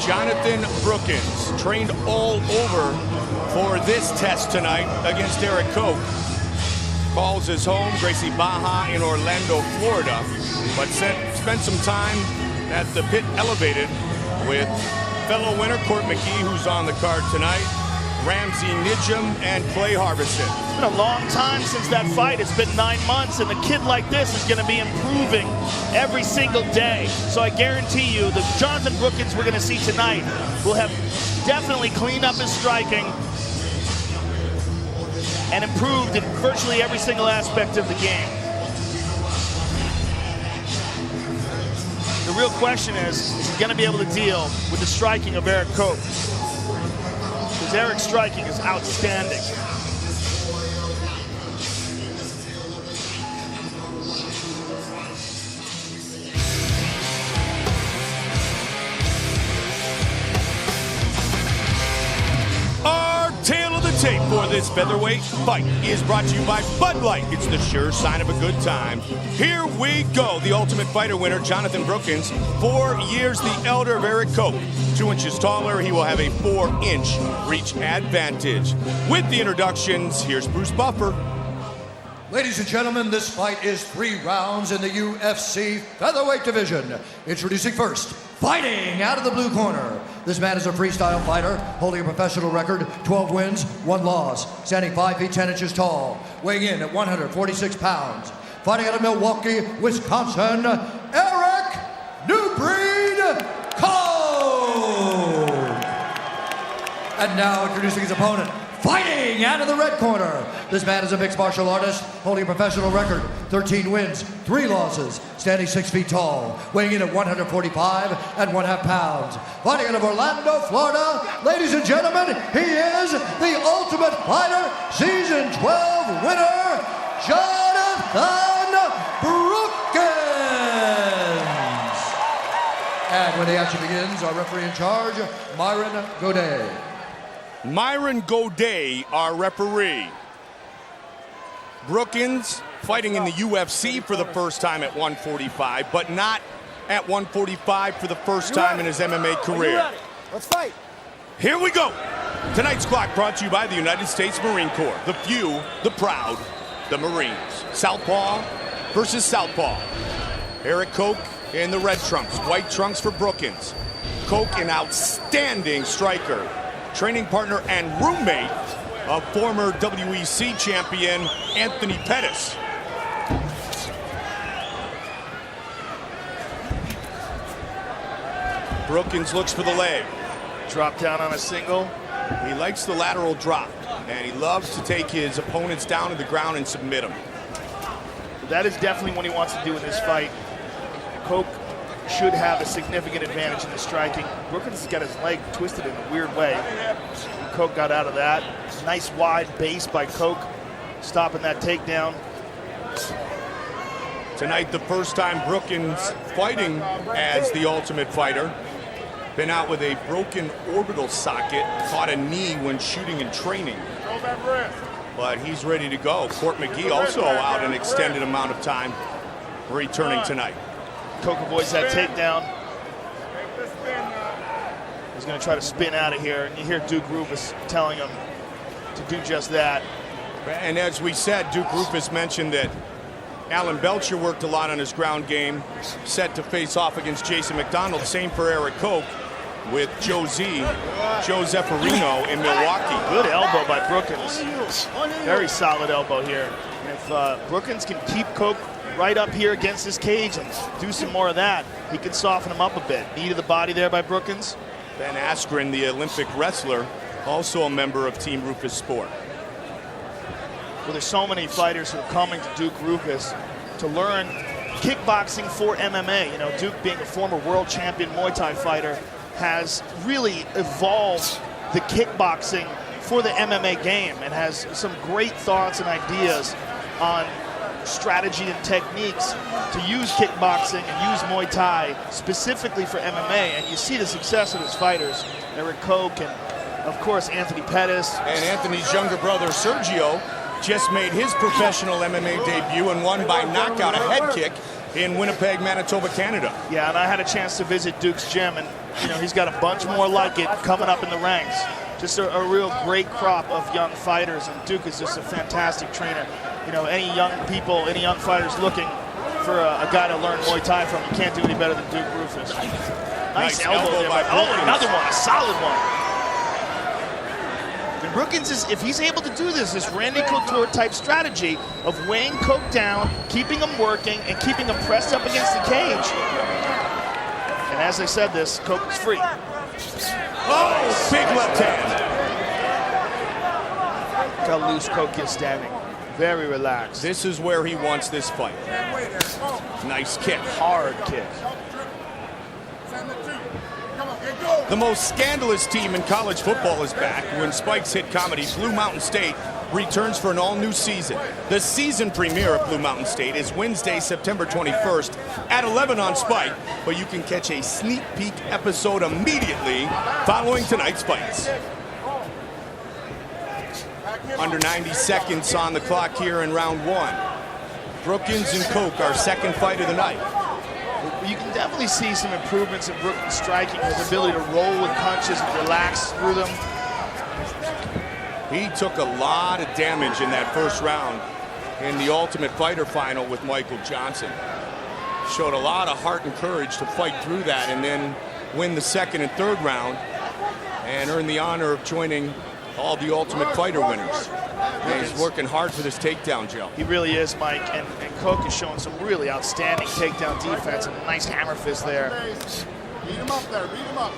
Jonathan Brookins trained all over for this test tonight against Eric Koch. Calls his home Gracie Baja in Orlando, Florida, but spent some time at the Pit Elevated with fellow winner Court McGee, who's on the card tonight, Ramsey Nijum, and Clay Harbison. It's been a long time since that fight. It's been 9 months, and a kid like this is going to be improving every single day. So I guarantee you, the Jonathan Brookins we're going to see tonight will have definitely cleaned up his striking and improved in virtually every single aspect of the game. The real question is he going to be able to deal with the striking of Eric Koch? Because Eric's striking is outstanding. Our tale of the tape for this featherweight fight is brought to you by Bud Light. It's the sure sign of a good time. Here we go. The Ultimate Fighter winner, Jonathan Brookins, 4 years the elder of Eric Koch. 2 inches taller, he will have a 4-inch reach advantage. With the introductions, here's Bruce Buffer. Ladies and gentlemen, this fight is 3 rounds in the UFC featherweight division. Introducing first, fighting out of the blue corner. This man is a freestyle fighter, holding a professional record, 12 wins, 1 loss, standing 5 feet 10 inches tall, weighing in at 146 pounds. Fighting out of Milwaukee, Wisconsin, Eric New Breed Koch. And now introducing his opponent, fighting out of the red corner. This man is a mixed martial artist, holding a professional record, 13 wins, 3 losses, standing 6 feet tall, weighing in at 145.5 pounds. Fighting out of Orlando, Florida, ladies and gentlemen, he is the Ultimate Fighter Season 12 winner, Jonathan Brookins. And when the action begins, our referee in charge, Myron Godet. Myron Godet, our referee. Brookins fighting in the UFC for the first time at 145, but not at 145 for the first time in his MMA career. Let's fight. Here we go. Tonight's clock brought to you by the United States Marine Corps. The few, the proud, the Marines. Southpaw versus Southpaw. Eric Koch in the red trunks, white trunks for Brookins. Koch, an outstanding striker. Training partner and roommate of former WEC champion Anthony Pettis. Brookins looks for the leg. Drop down on a single. He likes the lateral drop, and he loves to take his opponents down to the ground and submit them. That is definitely what he wants to do in this fight. Koch should have a significant advantage in the striking. Brookins has got his leg twisted in a weird way. Koch got out of that. Nice wide base by Koch, stopping that takedown. Tonight, the first time Brookins fighting as the Ultimate Fighter. Been out with a broken orbital socket, caught a knee when shooting and training. But he's ready to go. Court McGee also out an extended amount of time, returning tonight. Koch avoids that takedown. He's going to try to spin out of here, and you hear Duke Rufus telling him to do just that. And as we said, Duke Rufus mentioned that Alan Belcher worked a lot on his ground game, set to face off against Jason McDonald. Same for Eric Koch with Joe Zeffarino in Milwaukee. Good elbow by Brookins. Very solid elbow here. And if Brookins can keep Koch right up here against his cage and do some more of that, he can soften him up a bit. Knee to the body there by Brookins. Ben Askren, the Olympic wrestler, also a member of Team Rufus Sport. Well, there's so many fighters who are coming to Duke Rufus to learn kickboxing for MMA. You know, Duke, being a former world champion Muay Thai fighter, has really evolved the kickboxing for the MMA game and has some great thoughts and ideas on strategy and techniques to use kickboxing and use Muay Thai specifically for MMA. And you see the success of his fighters, Eric Koch and, of course, Anthony Pettis. And Anthony's younger brother, Sergio, just made his professional MMA debut and won by knockout, a head kick, in Winnipeg, Manitoba, Canada. Yeah, and I had a chance to visit Duke's gym, and you know, he's got a bunch more like it coming up in the ranks. Just a real great crop of young fighters, and Duke is just a fantastic trainer. You know, any young people, any young fighters looking for a guy to learn Muay Thai from, you can't do any better than Duke Rufus. Nice elbow there. Oh, another one, a solid one. And Brookins if he's able to do this Randy Couture type strategy of weighing Coke down, keeping him working, and keeping him pressed up against the cage. And as I said this, Coke is free. Oh, big left hand. Look how loose Coke is standing. Very relaxed. This is where he wants this fight. Nice kick. Hard kick. The most scandalous team in college football is back. When Spikes hit comedy, Blue Mountain State returns for an all-new season. The season premiere of Blue Mountain State is Wednesday, September 21st at 11 on Spike, but you can catch a sneak peek episode immediately following tonight's fights. Under 90 seconds on the clock here in round one. Brookins and Coke, our second fight of the night. You can definitely see some improvements in Brookins' striking, his ability to roll with punches and relax through them. He took a lot of damage in that first round in the Ultimate Fighter final with Michael Johnson. Showed a lot of heart and courage to fight through that and then win the second and third round and earn the honor of joining all the Ultimate Fighter winners. And he's working hard for this takedown, Joe. He really is, Mike, and Coke is showing some really outstanding takedown defense and a nice hammer fist there. Beat him up there, beat him up.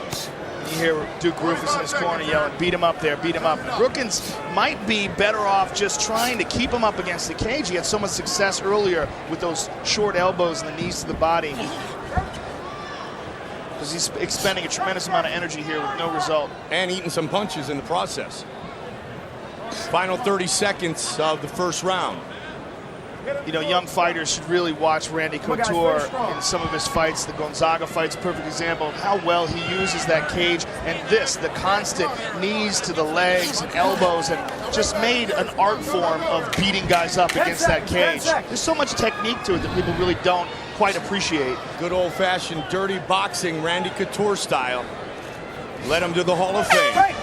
You hear Duke Rufus in his corner yelling, beat him up there, beat him up. Brookins might be better off just trying to keep him up against the cage. He had so much success earlier with those short elbows and the knees to the body. Because he's expending a tremendous amount of energy here with no result. And eating some punches in the process. Final 30 seconds of the first round. You know, young fighters should really watch Randy Couture in some of his fights. The Gonzaga fight's a perfect example of how well he uses that cage. And the constant knees to the legs and elbows, and just made an art form of beating guys up against that cage. There's so much technique to it that people really don't quite appreciate. Good old-fashioned dirty boxing, Randy Couture style. Led him to the Hall of Fame.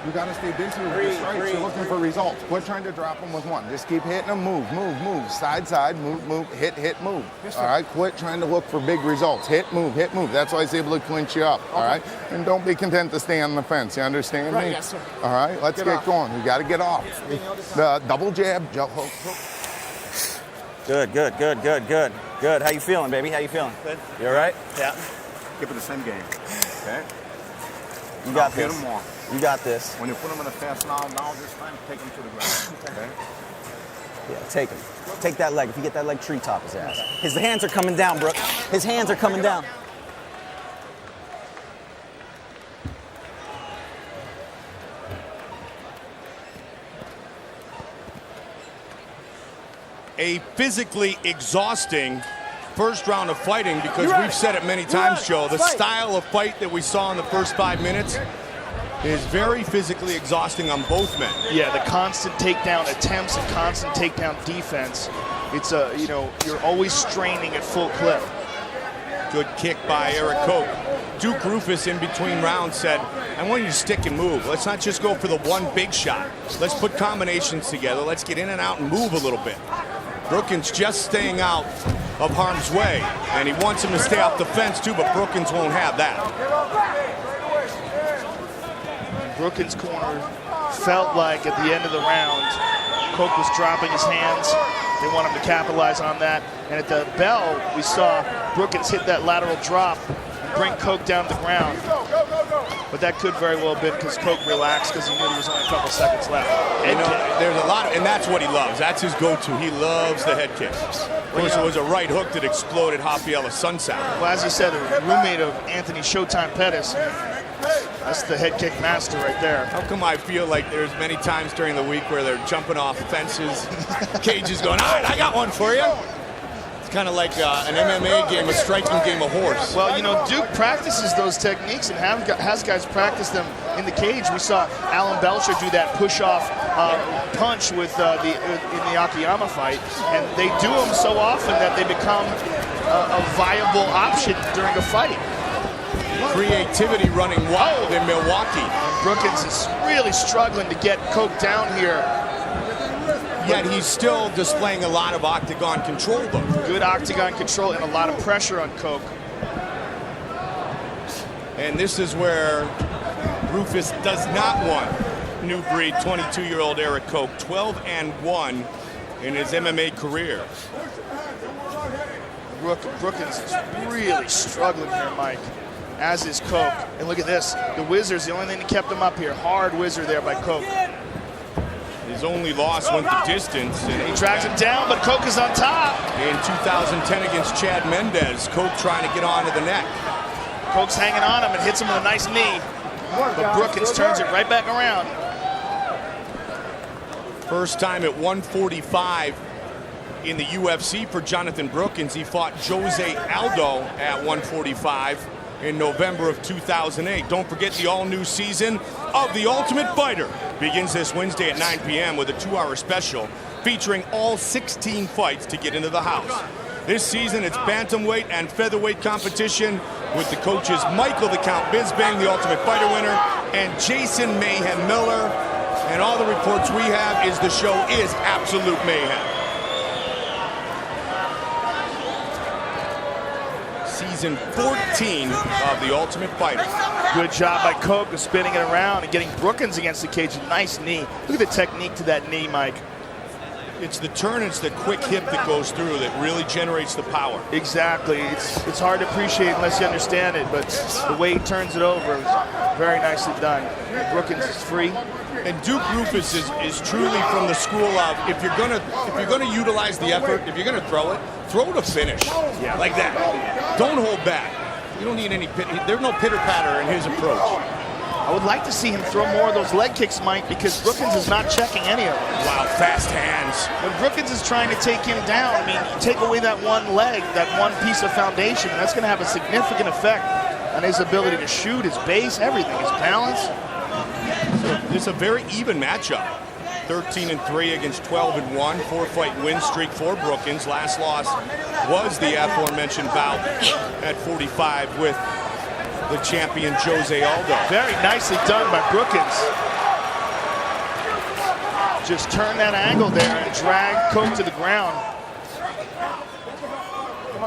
You got to stay busy with your strikes. You're looking for results. Quit trying to drop them with one. Just keep hitting them. Move, move, move. Side, side, move, move. Hit, hit, move. All right? Quit trying to look for big results. Hit, move, hit, move. That's why he's able to clinch you up. All right? And don't be content to stay on the fence. You understand me? Yes, sir. All right? Let's get going. We got to get off. The double jab. Hook. Good, good, good, good, good. Good. How you feeling, baby? How you feeling? Good. You all right? Yeah. Give it the same game. Okay? You got hit this. them more. You got this. When you put them in a fast now this time, take them to the ground. Okay? Yeah, take him. Take that leg. If you get that leg, tree top his ass. His hands are coming down, Brooke. His hands are coming down. A physically exhausting first round of fighting, because we've said it many times, Joe, the style of fight that we saw in the first 5 minutes is very physically exhausting on both men. Yeah, the constant takedown attempts and constant takedown defense. It's you're always straining at full clip. Good kick by Eric Coke. Duke Rufus in between rounds said, I want you to stick and move. Let's not just go for the one big shot. Let's put combinations together. Let's get in and out and move a little bit. Brookins just staying out of harm's way, and he wants him to stay off the fence too, but Brookins won't have that. Brookins' corner felt like at the end of the round, Coke was dropping his hands. They want him to capitalize on that. And at the bell, we saw Brookins hit that lateral drop and bring Coke down to the ground. But that could very well have been because Coke relaxed because he knew there was only a couple seconds left. There's a lot, and that's what he loves. That's his go-to. He loves the head kick. Of course, it was a right hook that exploded Rafaela Sunsound. Well, as you said, a roommate of Anthony Showtime Pettis. That's the head kick master right there. How come I feel like there's many times during the week where they're jumping off fences, cages going, all right, I got one for you. It's kind of like an MMA game, a striking game of horse. Well, Duke practices those techniques and has guys practice them in the cage. We saw Alan Belcher do that push-off punch with in the Akiyama fight, and they do them so often that they become a viable option during a fight. creativity running wild in Milwaukee. Brookins is really struggling to get Coke down here. Yet he's still displaying a lot of octagon control, though. Good octagon control and a lot of pressure on Coke. And this is where Rufus does not want new breed 22-year-old Eric Coke, 12-1 in his MMA career. Brookins is really struggling here, Mike, as is Coke. And look at this. The Wizard's the only thing that kept him up here. Hard Wizard there by Coke. His only loss went the distance. And he tracks him down, but Coke is on top. In 2010 against Chad Mendez, Coke trying to get onto the neck. Coke's hanging on him and hits him with a nice knee. But Brookins turns it right back around. First time at 145 in the UFC for Jonathan Brookins. He fought Jose Aldo at 145 in November of 2008. Don't forget, the all-new season of The Ultimate Fighter begins this Wednesday at 9 p.m. with a 2-hour special featuring all 16 fights to get into the house. This season, it's bantamweight and featherweight competition with the coaches Michael the Count Bisping, the Ultimate Fighter winner, and Jason Mayhem Miller. And all the reports we have is the show is absolute mayhem. Season 14 of The Ultimate Fighter. Good job by Coke of spinning it around and getting Brookins against the cage. Nice knee. Look at the technique to that knee, Mike. It's the turn, it's the quick hip that goes through that really generates the power. Exactly. It's hard to appreciate unless you understand it, but the way he turns it over is very nicely done. Brookins is free. And Duke Rufus is truly from the school of if you're gonna utilize the effort, if you're gonna throw to finish. Yeah. Like that. Don't hold back. You don't need any there's no pitter-patter in his approach. I would like to see him throw more of those leg kicks, Mike, because Brookins is not checking any of them. Wow, fast hands. When Brookins is trying to take him down, I mean, you take away that one leg, that one piece of foundation, that's going to have a significant effect on his ability to shoot, his base, everything, his balance. So it's a very even matchup. 13-3 against 12-1, 4-fight win streak for Brookins. Last loss was the aforementioned bout at 45 with the champion Jose Aldo. Very nicely done by Brookins. Just turn that angle there and drag Coke to the ground.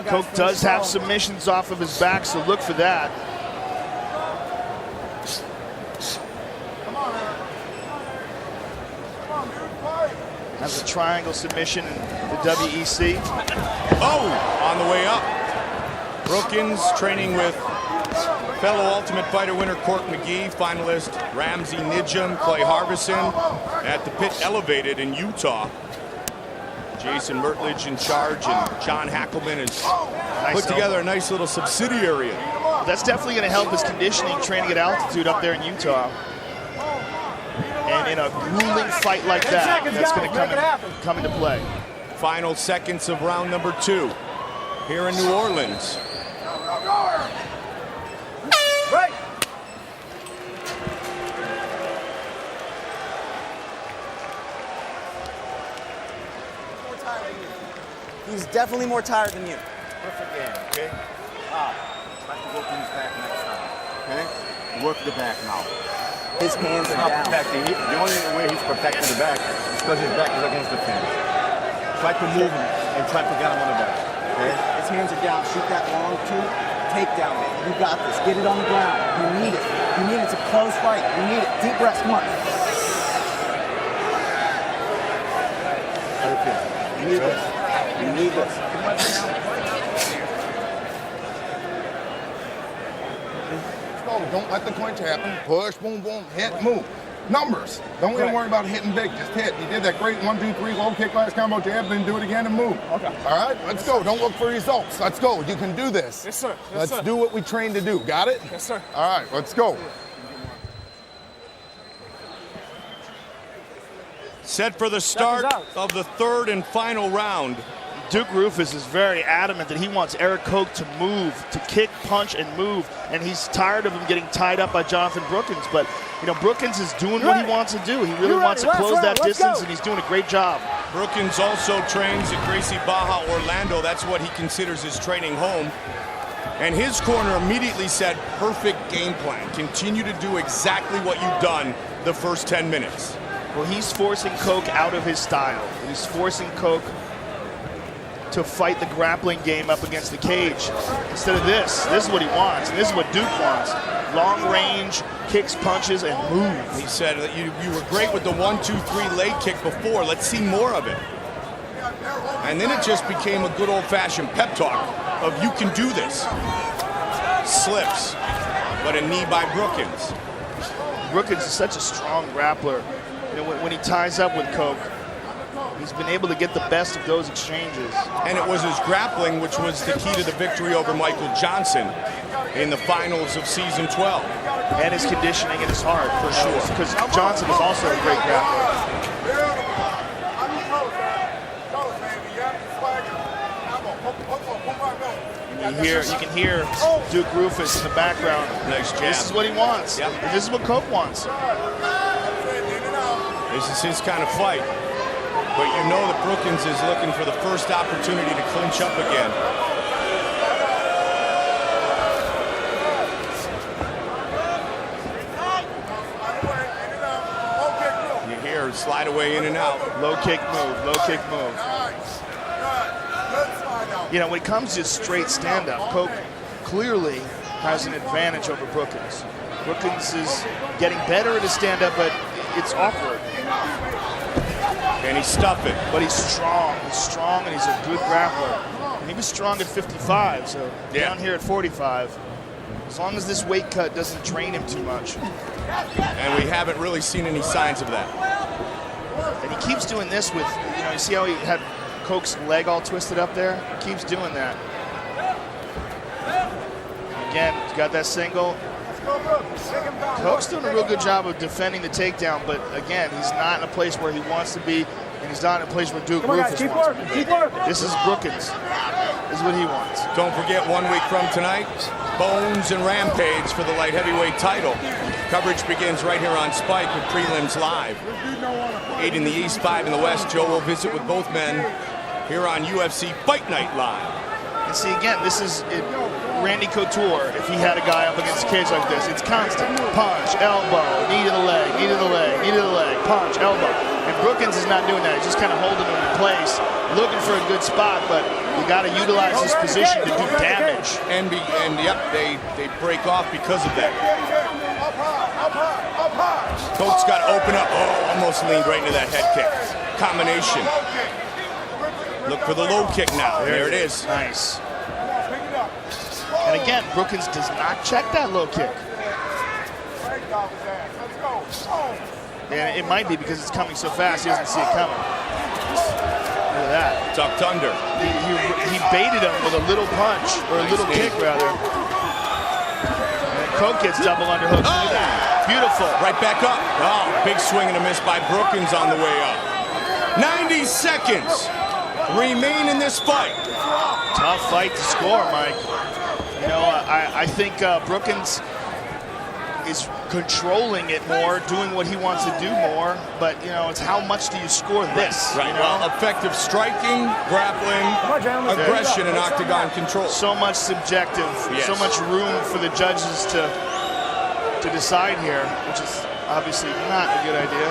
Coke does have submissions off of his back, so look for that. That's a triangle submission in the WEC. Oh, on the way up. Brookins training with fellow Ultimate Fighter winner Court McGee, finalist Ramsey Nijum, Clay Harbison at the Pit Elevated in Utah. Jason Mertledge in charge, and John Hackelman has put together a nice little subsidiary. That's definitely going to help his conditioning, training at altitude up there in Utah. And in a grueling fight like that, that's going to come into play. Final seconds of round number 2 here in New Orleans. Right. He's definitely more tired than you. Perfect game, okay? Try to work his back next time, okay? Work the back now. His hands are down. The only way he's protecting the back is because his back is against the fence. Try to move him and try to get him on the back, okay? His hands are down. Shoot that long two. Takedown, man. You got this. Get it on the ground. You need it. You need it. It's a close fight. You need it. Deep breaths. Come on. You need this. You need this. Don't let the clinch happen. Push, boom, boom, hit, move. Numbers. Don't even worry about hitting big. Just hit. You did that great 1-2-3 low kick last combo jab, then do it again and move. Okay. All right, let's go. Don't look for results. Let's go. You can do this. Yes, sir. Yes, let's sir. do what we trained to do. Got it? Yes, sir. All right, let's go. Set for the start of the 3rd and final round. Duke Rufus is very adamant that he wants Eric Coke to move, to kick, punch, and move, and he's tired of him getting tied up by Jonathan Brookins. But, you know, Brookins is doing what he wants to do. He really wants to close that distance, and he's doing a great job. Brookins also trains at Gracie Baja Orlando. That's what he considers his training home. And his corner immediately said, perfect game plan. Continue to do exactly what you've done the first 10 minutes. Well, he's forcing Coke out of his style. He's forcing Coke to fight the grappling game up against the cage. Instead of this is what he wants, and this is what Duke wants. Long range, kicks, punches, and moves. He said that you were great with the 1-2-3 leg kick before. Let's see more of it. And then it just became a good old-fashioned pep talk of you can do this. Slips, but a knee by Brookins. Brookins is such a strong grappler. You know, when he ties up with Coke, he's been able to get the best of those exchanges. And it was his grappling which was the key to the victory over Michael Johnson in the finals of season 12. And his conditioning and his heart, for sure. Because Johnson is also a great grappler. You can hear Duke Rufus in the background. Nice jab. This is what he wants. Yep. And this is what Coke wants. This is his kind of fight. But you know that Brookins is looking for the first opportunity to clinch up again. You hear slide away in and out. Low kick move, low kick move. You know, when it comes to straight stand-up, Coke clearly has an advantage over Brookins. Brookins is getting better at his stand-up, but it's awkward. And he's stuffing. But he's strong. He's strong, and he's a good grappler. And he was strong at 55, so down here at 45, as long as this weight cut doesn't drain him too much. And we haven't really seen any signs of that. And he keeps doing this with, you know, you see how he had Coke's leg all twisted up there? He keeps doing that. Again, he's got that single. Coke's doing a real good job of defending the takedown, but again, he's not in a place where he wants to be, and he's not in a place where Duke Rufus wants to be. This is Brookins. This is what he wants. Don't forget, 1 week from tonight, Bones and Rampage for the light heavyweight title. Coverage begins right here on Spike with prelims live. 8 in the East, 5 in the West. Joe will visit with both men here on UFC Fight Night Live. And see, again, this is Randy Couture. If he had a guy up against a cage like this, it's constant. Punch, elbow, knee to the leg, knee to the leg, knee to the leg, punch, elbow. And Brookins is not doing that. He's just kind of holding him in place, looking for a good spot, but you got to utilize his position to do damage. And yep, they break off because of that. Coke's got to open up. Oh, almost leaned right into that head kick. Combination. Look for the low kick now. There it is. Nice. And again, Brookins does not check that low kick. And it might be because it's coming so fast, he doesn't see it coming. Look at that. Tucked under. He baited him with a little punch, or a little kick rather. And Coke gets double underhook. Look at that. Beautiful. Right back up. Oh, big swing and a miss by Brookins on the way up. 90 seconds remain in this fight. Tough fight to score, Mike. You know, I think Brookins is controlling it more, doing what he wants to do more, but, you know, it's how much do you score this? Right, you know? well, effective striking, grappling, aggression, and octagon control. So much subjective, yes. So much room for the judges to decide here, which is obviously not a good idea.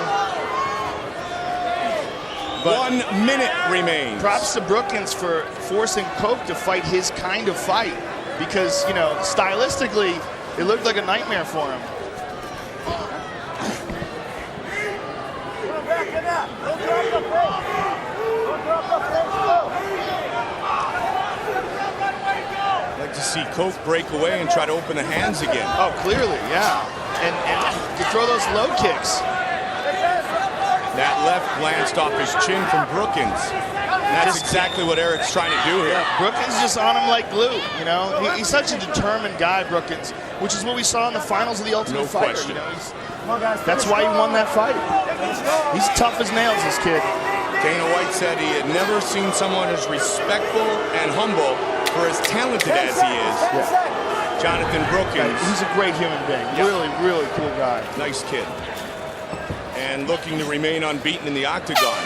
But 1 minute remains. Props to Brookins for forcing Coke to fight his kind of fight, because, you know, stylistically, it looked like a nightmare for him. I'd like to see Coke break away and try to open the hands again. Oh, clearly, yeah. And to throw those low kicks. That left glanced off his chin from Brookins. That's exactly what Eric's trying to do here. Yeah, Brookins just on him like glue, you know. He's such a determined guy, Brookins, which is what we saw in the finals of the Ultimate Fighter. Question. You know, that's why he won that fight. He's tough as nails, this kid. Dana White said he had never seen someone as respectful and humble for as talented as he is. Yeah. Jonathan Brookins. He's a great human being. Yep. Really, really cool guy. Nice kid. And looking to remain unbeaten in the octagon.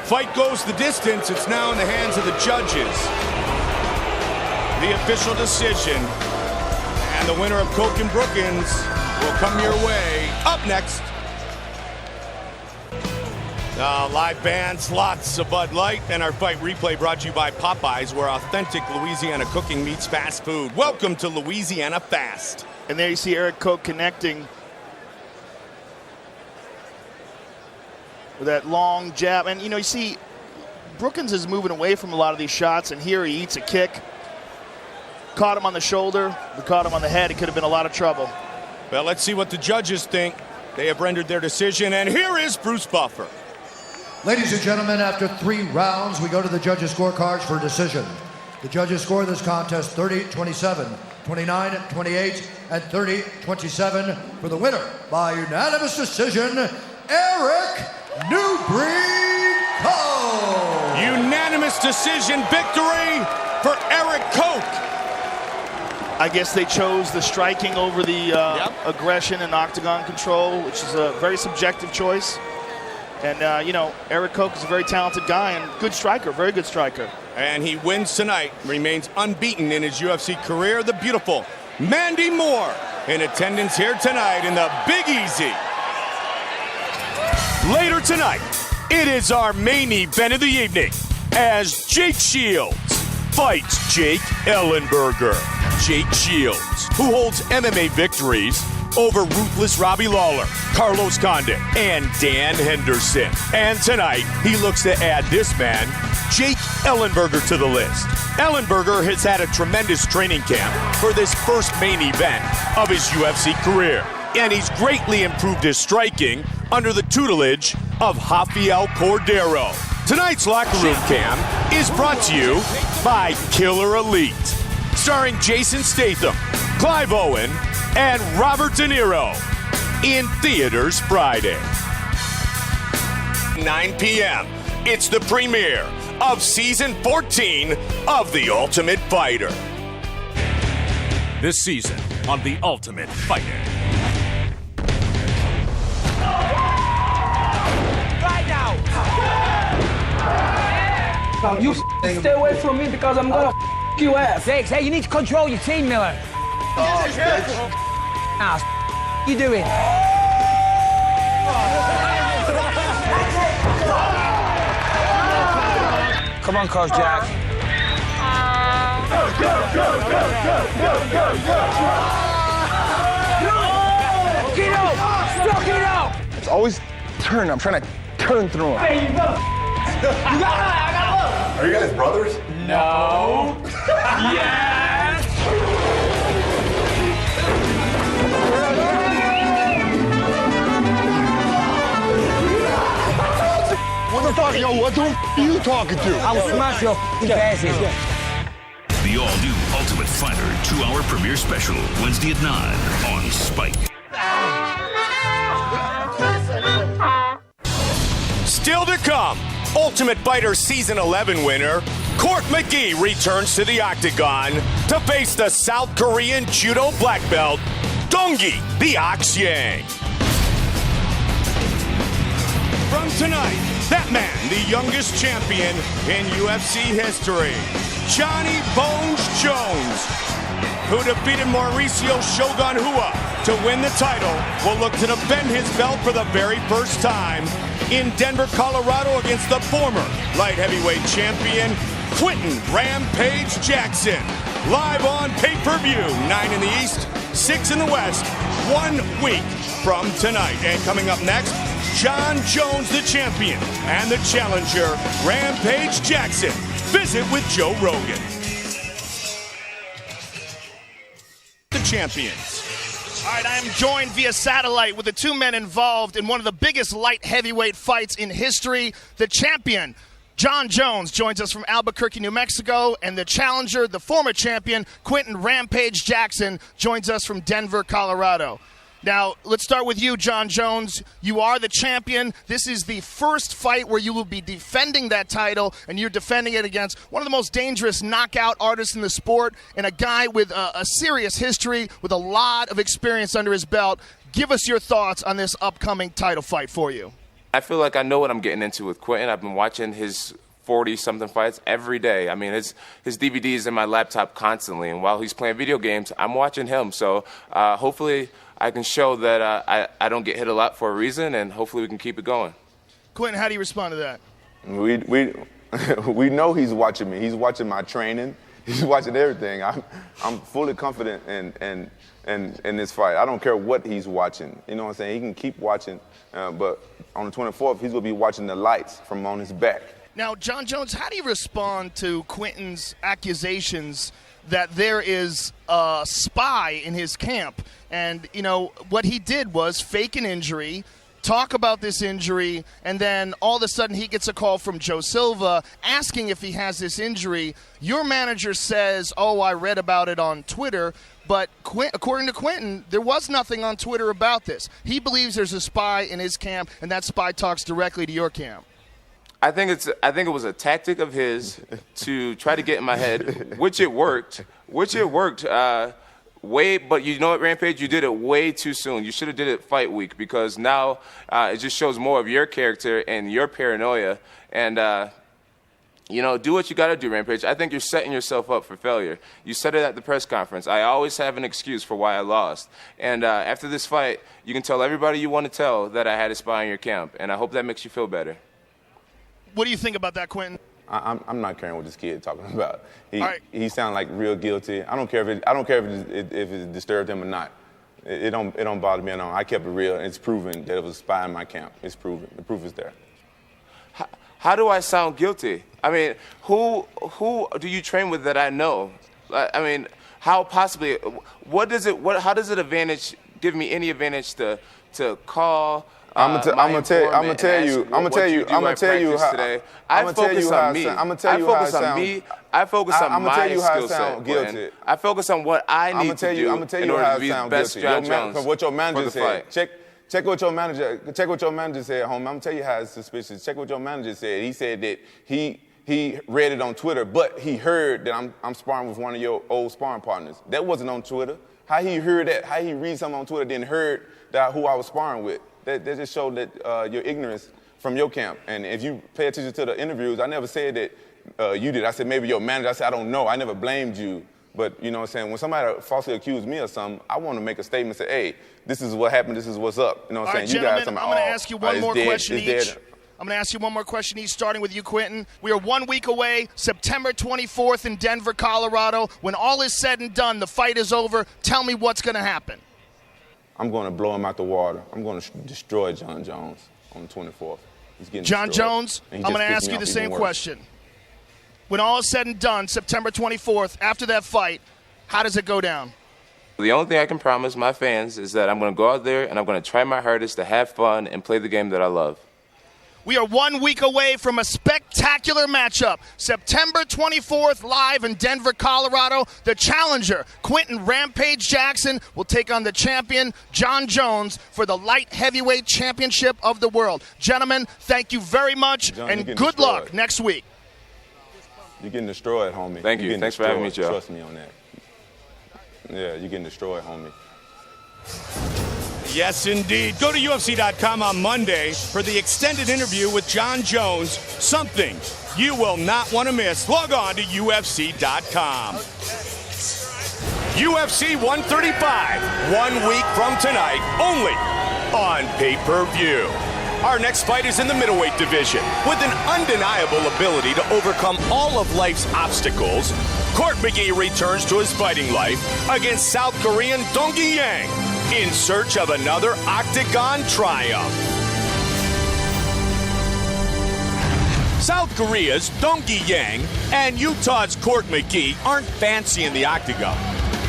Fight goes the distance. It's now in the hands of the judges. the official decision. And the winner of Coke and Brookins will come your way. Up next, live bands, lots of Bud Light, and our fight replay brought to you by Popeyes, where authentic Louisiana cooking meets fast food. Welcome to Louisiana Fast. And there you see Eric Koch connecting with that long jab. And, you see Brookins is moving away from a lot of these shots, and here he eats a kick. Caught him on the shoulder, but caught him on the head. It could have been a lot of trouble. Well, let's see what the judges think. They have rendered their decision, and here is Bruce Buffer. Ladies and gentlemen, after 3 rounds, we go to the judges' scorecards for a decision. The judges score this contest 30-27, 29-28, and 30-27 for the winner by unanimous decision, Eric Newbreed Koch. Unanimous decision victory for Eric Koch. I guess they chose the striking over the aggression and octagon control, which is a very subjective choice. And, Eric Koch is a very talented guy and good striker, very good striker. And he wins tonight, remains unbeaten in his UFC career. The beautiful Mandy Moore in attendance here tonight in the Big Easy. Later tonight, it is our main event of the evening as Jake Shields fights Jake Ellenberger. Jake Shields, who holds MMA victories over Ruthless Robbie Lawler, Carlos Condit, and Dan Henderson. And tonight, he looks to add this man, Jake Ellenberger, to the list. Ellenberger has had a tremendous training camp for this first main event of his UFC career. And he's greatly improved his striking under the tutelage of Rafael Cordero. Tonight's Locker Room Cam is brought to you by Killer Elite, starring Jason Statham, Clive Owen, and Robert De Niro, in theaters Friday. 9 p.m. It's the premiere of Season 14 of The Ultimate Fighter. This season on The Ultimate Fighter. Right now! Now you stay away from me because I'm gonna your ass. Jake, hey, you need to control your team, Miller. You doing? Come on, Coach Jack. Get out! Stuck it out! It's always turn. I'm trying to turn through him. Hey, you got Are you guys brothers? No. Yes. What the fuck, yo? What the f are you talking to? I will smash your asses. The all-new Ultimate Fighter 2-hour premiere special, Wednesday at 9 on Spike. Still to come, Ultimate Fighter Season 11 winner Court McGee returns to the octagon to face the South Korean judo black belt, Dongi the Ox Yang. From tonight, that man, the youngest champion in UFC history, Johnny Bones Jones, who defeated Mauricio Shogun Rua to win the title, will look to defend his belt for the very first time in Denver, Colorado against the former light heavyweight champion, Quentin Rampage Jackson. Live on pay-per-view, 9 in the East, 6 in the West, 1 week from tonight. And coming up next, John Jones, the champion, and the challenger, Rampage Jackson, visit with Joe Rogan. The champions. All right, I am joined via satellite with the 2 men involved in one of the biggest light heavyweight fights in history. The champion, John Jones, joins us from Albuquerque, New Mexico, and the challenger, the former champion, Quentin Rampage Jackson, joins us from Denver, Colorado. Now, let's start with you, John Jones. You are the champion. This is the first fight where you will be defending that title, and you're defending it against one of the most dangerous knockout artists in the sport and a guy with a serious history, with a lot of experience under his belt. Give us your thoughts on this upcoming title fight for you. I feel like I know what I'm getting into with Quentin. I've been watching his 40-something fights every day. I mean, his DVD is in my laptop constantly, and while he's playing video games, I'm watching him. So hopefully I can show that I don't get hit a lot for a reason, and hopefully we can keep it going. Quentin, how do you respond to that? We know he's watching me. He's watching my training. He's watching everything. I'm fully confident in this fight. I don't care what he's watching. You know what I'm saying? He can keep watching, but on the 24th, he's going to be watching the lights from on his back. Now, John Jones, how do you respond to Quentin's accusations that there is a spy in his camp? And, you know, what he did was fake an injury, talk about this injury, and then all of a sudden he gets a call from Joe Silva asking if he has this injury. Your manager says, oh, I read about it on Twitter. But according to Quentin, there was nothing on Twitter about this. He believes there's a spy in his camp, and that spy talks directly to your camp. I think it was a tactic of his to try to get in my head, which it worked. But you know what, Rampage? You did it way too soon. You should have did it fight week, because now it just shows more of your character and your paranoia. And you know, do what you got to do, Rampage. I think you're setting yourself up for failure. You said it at the press conference. I always have an excuse for why I lost. And after this fight, you can tell everybody you want to tell that I had a spy in your camp. And I hope that makes you feel better. What do you think about that, Quentin? I'm not caring what this kid talking about. He sounds like real guilty. I don't care if it disturbed him or not. It don't bother me at all. I kept it real, and it's proven that it was a spy in my camp. It's proven. The proof is there. How do I sound guilty? I mean, who do you train with that I know? I mean, how possibly? How does it give me any advantage to call? I'm gonna tell you how I focus on me. I focus on my skill set. I focus on what I need to do in order to be the best John Jones. What your manager said. Check what your manager said, homie. I'm gonna tell you how it's suspicious. Check what your manager said. He said that he read it on Twitter, but he heard that I'm sparring with one of your old sparring partners. That wasn't on Twitter. How he heard that? How he read something on Twitter then heard that who I was sparring with? That just showed that your ignorance from your camp. And if you pay attention to the interviews, I never said that you did. I said maybe your manager. I said I don't know. I never blamed you. But, you know what I'm saying, when somebody falsely accused me of something, I want to make a statement and say, hey, this is what happened, this is what's up. You know what I'm saying? All right, gentlemen, I'm going to ask you one more question each. I'm going to ask you one more question each, starting with you, Quentin. We are 1 week away, September 24th in Denver, Colorado. When all is said and done, the fight is over. Tell me what's going to happen. I'm going to blow him out the water. I'm going to destroy John Jones on the 24th. He's getting John destroyed. Jones, I'm going to ask you the same question. When all is said and done, September 24th, after that fight, how does it go down? The only thing I can promise my fans is that I'm going to go out there and I'm going to try my hardest to have fun and play the game that I love. We are 1 week away from a spectacular matchup. September 24th, live in Denver, Colorado. The challenger, Quentin Rampage Jackson, will take on the champion, John Jones, for the light heavyweight championship of the world. Gentlemen, thank you very much, John, and good luck next week. You're getting destroyed, homie. Thank you. Thanks for having me, Joe. Trust me on that. Yeah, you're getting destroyed, homie. Yes, indeed. Go to UFC.com on Monday for the extended interview with John Jones. Something you will not want to miss. Log on to UFC.com. UFC 135, 1 week from tonight, only on pay-per-view. Our next fight is in the middleweight division. With an undeniable ability to overcome all of life's obstacles, Court McGee returns to his fighting life against South Korean Dong-gi Yang in search of another Octagon triumph. South Korea's Dong-gi Yang and Utah's Court McGee aren't fancy in the octagon,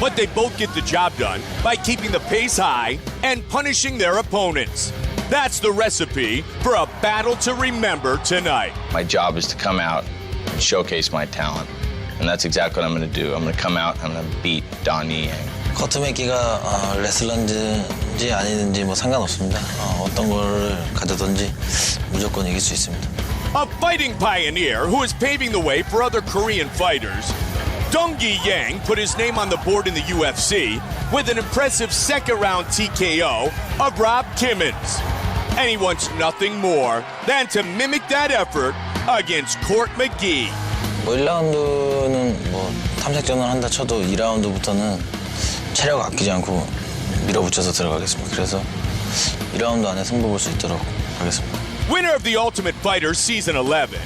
but they both get the job done by keeping the pace high and punishing their opponents. That's the recipe for a battle to remember tonight. My job is to come out and showcase my talent, and that's exactly what I'm going to do. I'm going to come out and I'm going to beat Dong-gi Yang. 커트맥기가 레슬러인지 아니든지 뭐 상관없습니다. 어떤 걸 가져든지 무조건 이길 수 있습니다. A fighting pioneer who is paving the way for other Korean fighters, Dong-gi Yang put his name on the board in the UFC with an impressive second-round TKO of Rob Timmons. And he wants nothing more than to mimic that effort against Court McGee. 뭐 1라운드는 뭐 탐색전을 한다 쳐도 2라운드부터는 체력 아끼지 않고 밀어붙여서 들어가겠습니다. 그래서 2라운드 안에 승부 볼 수 있도록 하겠습니다. Winner of the Ultimate Fighter Season 11.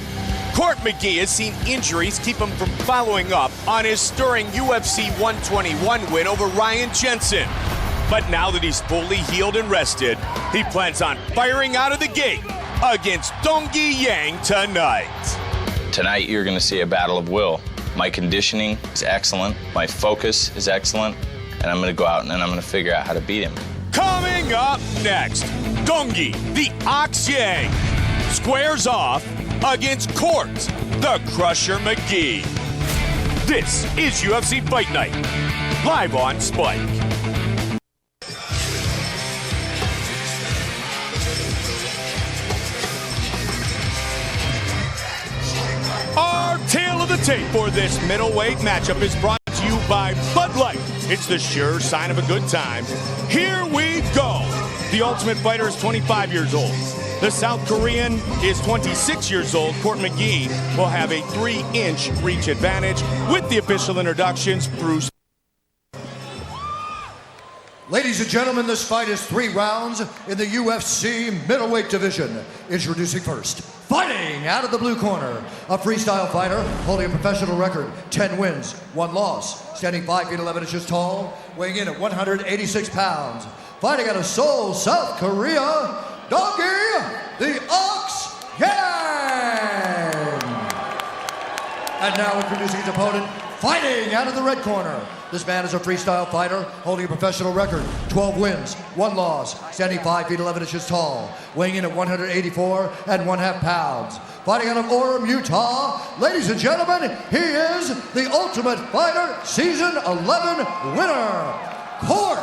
Court McGee has seen injuries keep him from following up on his stirring UFC 121 win over Ryan Jensen. But now that he's fully healed and rested, he plans on firing out of the gate against Dongyi Yang tonight. Tonight, you're going to see a battle of will. My conditioning is excellent. My focus is excellent. And I'm going to go out and I'm going to figure out how to beat him. Coming up next, Dongyi, the Ox Yang, squares off against Court, the Crusher McGee. This is UFC Fight Night, live on Spike. Our tale of the tape for this middleweight matchup is brought to you by Bud Light. It's the sure sign of a good time. Here we go. The Ultimate Fighter is 25 years old. The South Korean is 26 years old. Court McGee will have a 3-inch reach advantage with the official introductions. Bruce. Ladies and gentlemen, this fight is 3 rounds in the UFC middleweight division. Introducing first, fighting out of the blue corner, a freestyle fighter holding a professional record, 10 wins, 1 loss, standing 5 feet 11 inches tall, weighing in at 186 pounds. Fighting out of Seoul, South Korea, Dongyi, the Ox Yang. And now introducing his opponent, fighting out of the red corner. This man is a freestyle fighter holding a professional record, 12 wins, 1 loss, standing 5 feet 11 inches tall, weighing in at 184 and 1/2 pounds. Fighting out of Orem, Utah, ladies and gentlemen, he is the Ultimate Fighter Season 11 winner, Court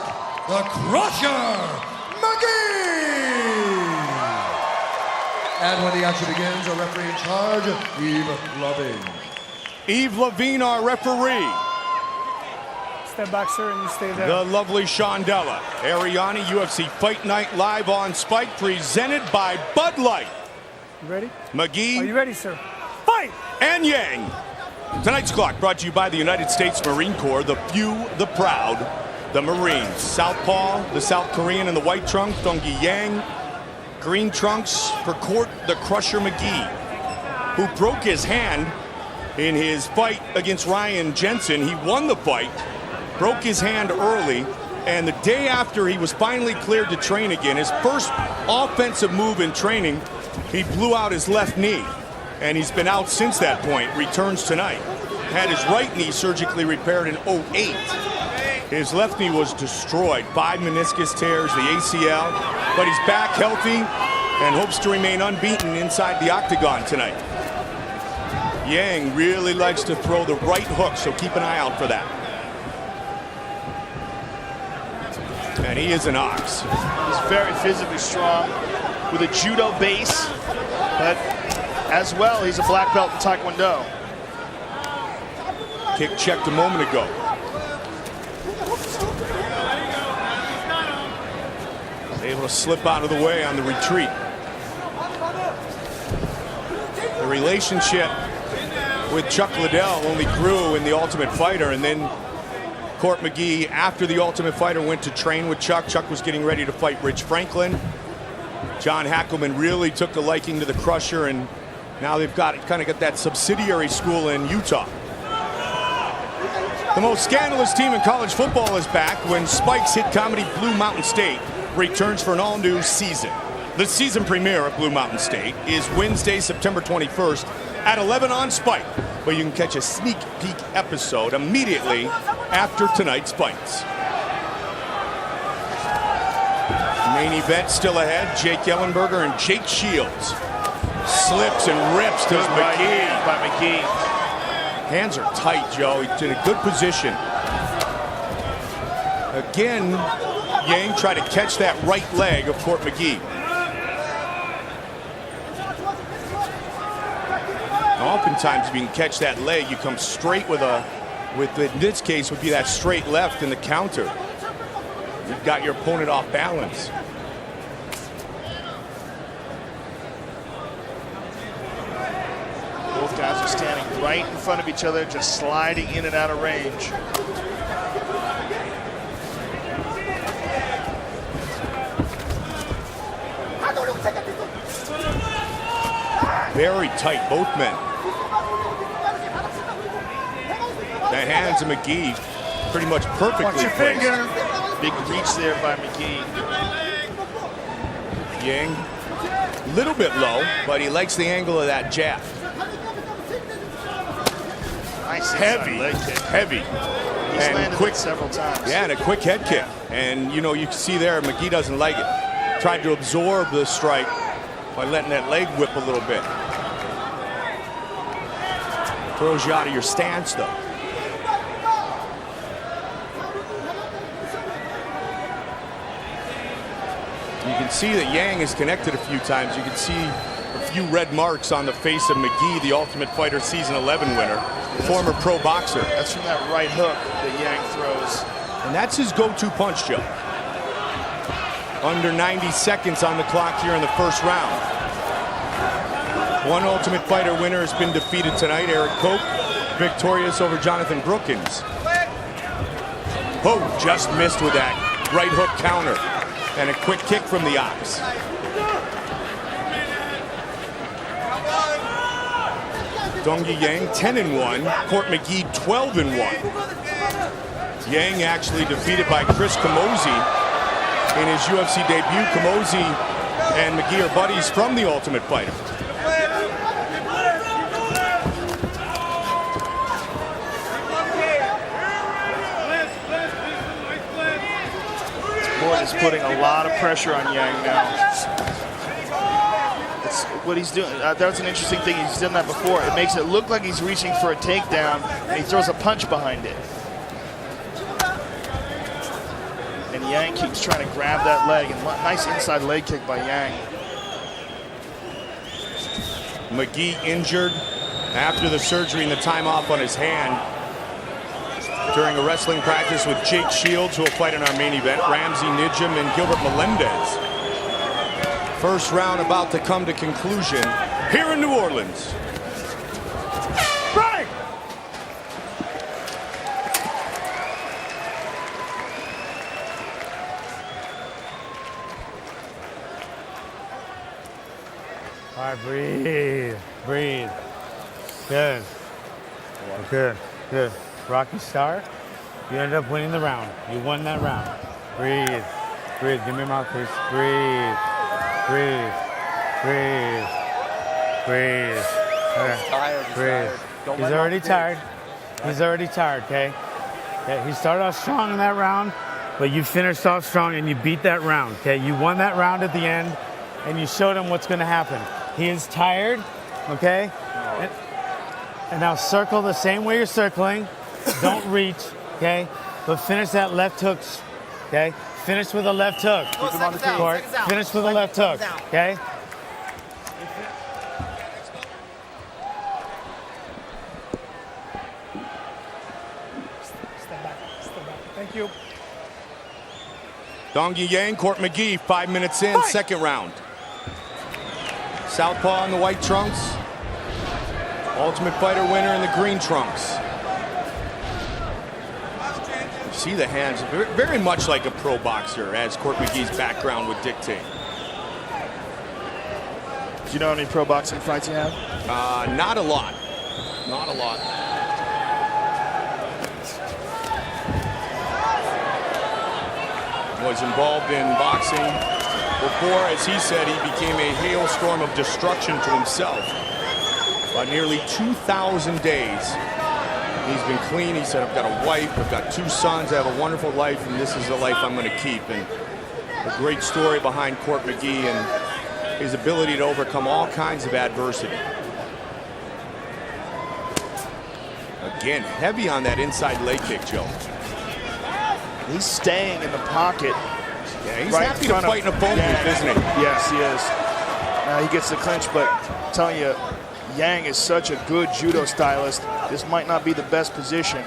the Crusher McGee. And when the action begins, a referee in charge, Yves Levine. Yves Levine, our referee. Step back, sir, and you stay there. The lovely Shondella Ariani, UFC Fight Night live on Spike, presented by Bud Light. You ready? McGee. Are you ready, sir? Fight! And Yang. Tonight's clock brought to you by the United States Marine Corps, the few, the proud, the Marines. Southpaw, the South Korean in the white trunks, Dongyi Yang. Green trunks for Court the Crusher McGee, who broke his hand in his fight against Ryan Jensen. He won the fight, broke his hand early, and the day after he was finally cleared to train again, his first offensive move in training, he blew out his left knee, and he's been out since that point. Returns tonight. Had his right knee surgically repaired in 2008. His left knee was destroyed, 5 meniscus tears, the ACL, but he's back healthy and hopes to remain unbeaten inside the octagon tonight. Yang really likes to throw the right hook, so keep an eye out for that. And he is an ox. He's very physically strong with a judo base, but as well, he's a black belt in Taekwondo. Kick checked a moment ago. Able to slip out of the way on the retreat. The relationship with Chuck Liddell only grew in The Ultimate Fighter, and then Court McGee, after The Ultimate Fighter, went to train with Chuck. Chuck was getting ready to fight Rich Franklin. John Hackleman really took a liking to the Crusher, and now they've got that subsidiary school in Utah. The most scandalous team in college football is back when Spike's hit comedy Blue Mountain State returns for an all-new season. The season premiere of Blue Mountain State is Wednesday, September 21st at 11 on Spike, where you can catch a sneak peek episode immediately after tonight's fights. Main event still ahead. Jake Ellenberger and Jake Shields. Slips and rips to McGee. By McGee. Hands are tight, Joe. He's in a good position. Again, Yang tried to catch that right leg of Court McGee. Oftentimes, if you can catch that leg, you come straight with in this case, would be that straight left in the counter. You've got your opponent off balance. Both guys are standing right in front of each other, just sliding in and out of range. Very tight, both men. The hands of McGee pretty much perfectly Watch your placed. finger. Big reach there by McGee. Yang, little bit low, but he likes the angle of that jab. Nice Heavy, leg kick. heavy. He's and landed quick it several times. Yeah, and a quick head kick. And you know, you can see there, McGee doesn't like it. Tried to absorb the strike by letting that leg whip a little bit. Throws you out of your stance, though. You can see that Yang is connected a few times. You can see a few red marks on the face of McGee, the Ultimate Fighter Season 11 winner, former pro boxer. That's from that right hook that Yang throws. And that's his go-to punch, Joe. Under 90 seconds on the clock here in the first round. One Ultimate Fighter winner has been defeated tonight, Eric Koch, victorious over Jonathan Brookins. Oh, just missed with that right hook counter. And a quick kick from the Ox. Dongyi Yang 10-1, Court McGee 12-1. Yang actually defeated by Chris Camozzi in his UFC debut. Camozzi and McGee are buddies from the Ultimate Fighter. Is putting a lot of pressure on Yang now. It's what he's doing. That's an interesting thing. He's done that before. It makes it look like he's reaching for a takedown, and he throws a punch behind it. And Yang keeps trying to grab that leg. And nice inside leg kick by Yang. McGee injured after the surgery and the time off on his hand during a wrestling practice with Jake Shields, who will fight in our main event, Ramsey Nijam and Gilbert Melendez. First round about to come to conclusion here in New Orleans. Right. All right, breathe, breathe. Good. Good, good. Rocky Star, you ended up winning the round. You won that round. Breathe, breathe. Give me your mouth, please. Breathe, breathe, breathe, breathe. Okay. He's tired. He's Breathe. tired. He's already tired. He's already tired, okay? Okay, he started off strong in that round, but you finished off strong and you beat that round, okay? You won that round at the end, and you showed him what's going to happen. He is tired, okay? And now circle the same way you're circling. Don't reach, okay? But finish that left hook, okay? Finish with a left hook. Keep him on the court. Finish with a left hook, okay? Step back, step back. Thank you. Dongyi Yang, Court McGee, 5 minutes in, second round. Southpaw in the white trunks. Ultimate Fighter winner in the green trunks. You see the hands, very much like a pro boxer, as Court McGee's background would dictate. Do you know how many pro boxing fights you have? Not a lot. Not a lot. Was involved in boxing before, as he said, he became a hailstorm of destruction to himself. About nearly 2,000 days. He's been clean. He said, I've got a wife, I've got 2 sons, I have a wonderful life, and this is the life I'm going to keep. And a great story behind Court McGee and his ability to overcome all kinds of adversity. Again, heavy on that inside leg kick, Joe. He's staying in the pocket. Yeah, he's happy to fight an opponent, isn't he? Yes, he is. Now he gets the clinch, but I'm telling you, Yang is such a good judo stylist. This might not be the best position.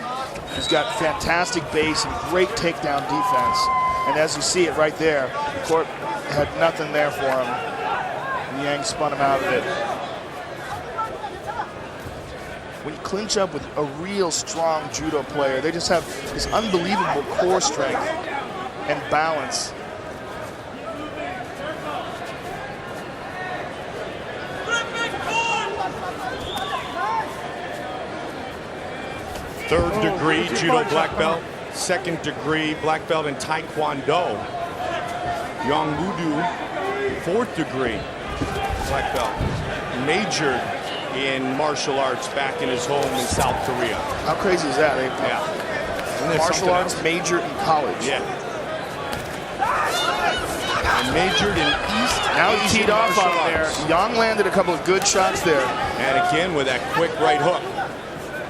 He's got fantastic base and great takedown defense. And as you see it right there, the court had nothing there for him. And Yang spun him out of it. when you clinch up with a real strong judo player, they just have this unbelievable core strength and balance. Third degree judo black belt, second degree black belt in Taekwondo. Yang Woo-do, fourth degree black belt, majored in martial arts back in his home in South Korea. How crazy is that? Yeah. Martial arts major in college. Yeah. And majored in East. Now he Asian teed off martial on there. arts. Yang landed a couple of good shots there. And again with that quick right hook.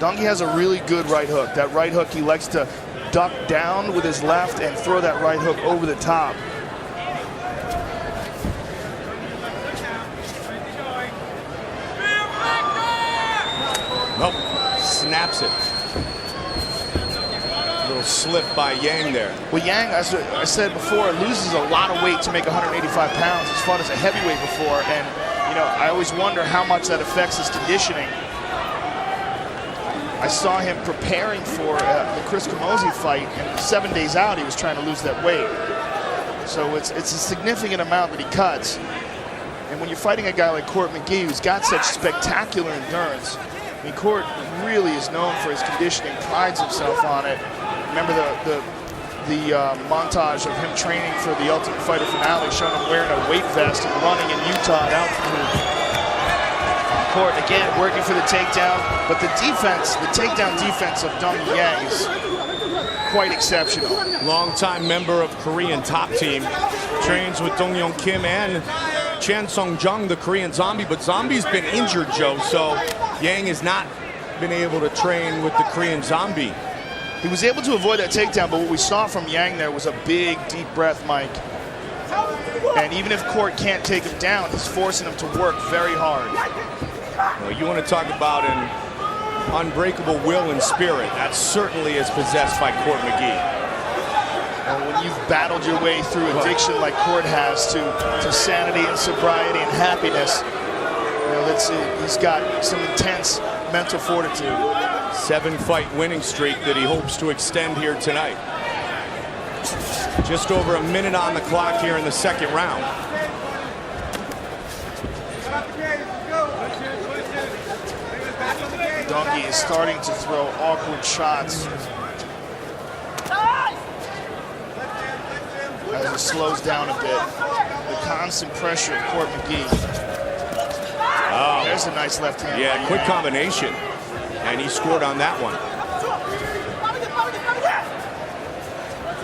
Dongi has a really good right hook. That right hook, he likes to duck down with his left and throw that right hook over the top. Nope, snaps it. A little slip by Yang there. Well, Yang, as I said before, loses a lot of weight to make 185 pounds. He's fought as a heavyweight before, and I always wonder how much that affects his conditioning. I saw him preparing for the Chris Camozzi fight, and 7 days out, he was trying to lose that weight. So it's a significant amount that he cuts. And when you're fighting a guy like Court McGee, who's got such spectacular endurance, I mean, Court really is known for his conditioning, prides himself on it. Remember the montage of him training for the Ultimate Fighter finale, showing him wearing a weight vest and running in Utah at altitude. Court, again, working for the takedown, but the defense, the takedown defense of Dongi Yang is quite exceptional. Longtime member of Korean top team, trains with Dong-Yeon Kim and Chan Sung-jung, the Korean Zombie, but Zombie's been injured, Joe, so Yang has not been able to train with the Korean Zombie. He was able to avoid that takedown, but what we saw from Yang there was a big, deep breath, Mike. And even if Court can't take him down, he's forcing him to work very hard. Well, you want to talk about an unbreakable will and spirit. That certainly is possessed by Court McGee. Well, when you've battled your way through addiction like Court has to sanity and sobriety and happiness, he's got some intense mental fortitude. 7-fight winning streak that he hopes to extend here tonight. Just over a minute on the clock here in the second round. Dongi is starting to throw awkward shots as it slows down a bit. The constant pressure of Court McGee. Oh, there's a nice left hand. Yeah, quick combination. And he scored on that one.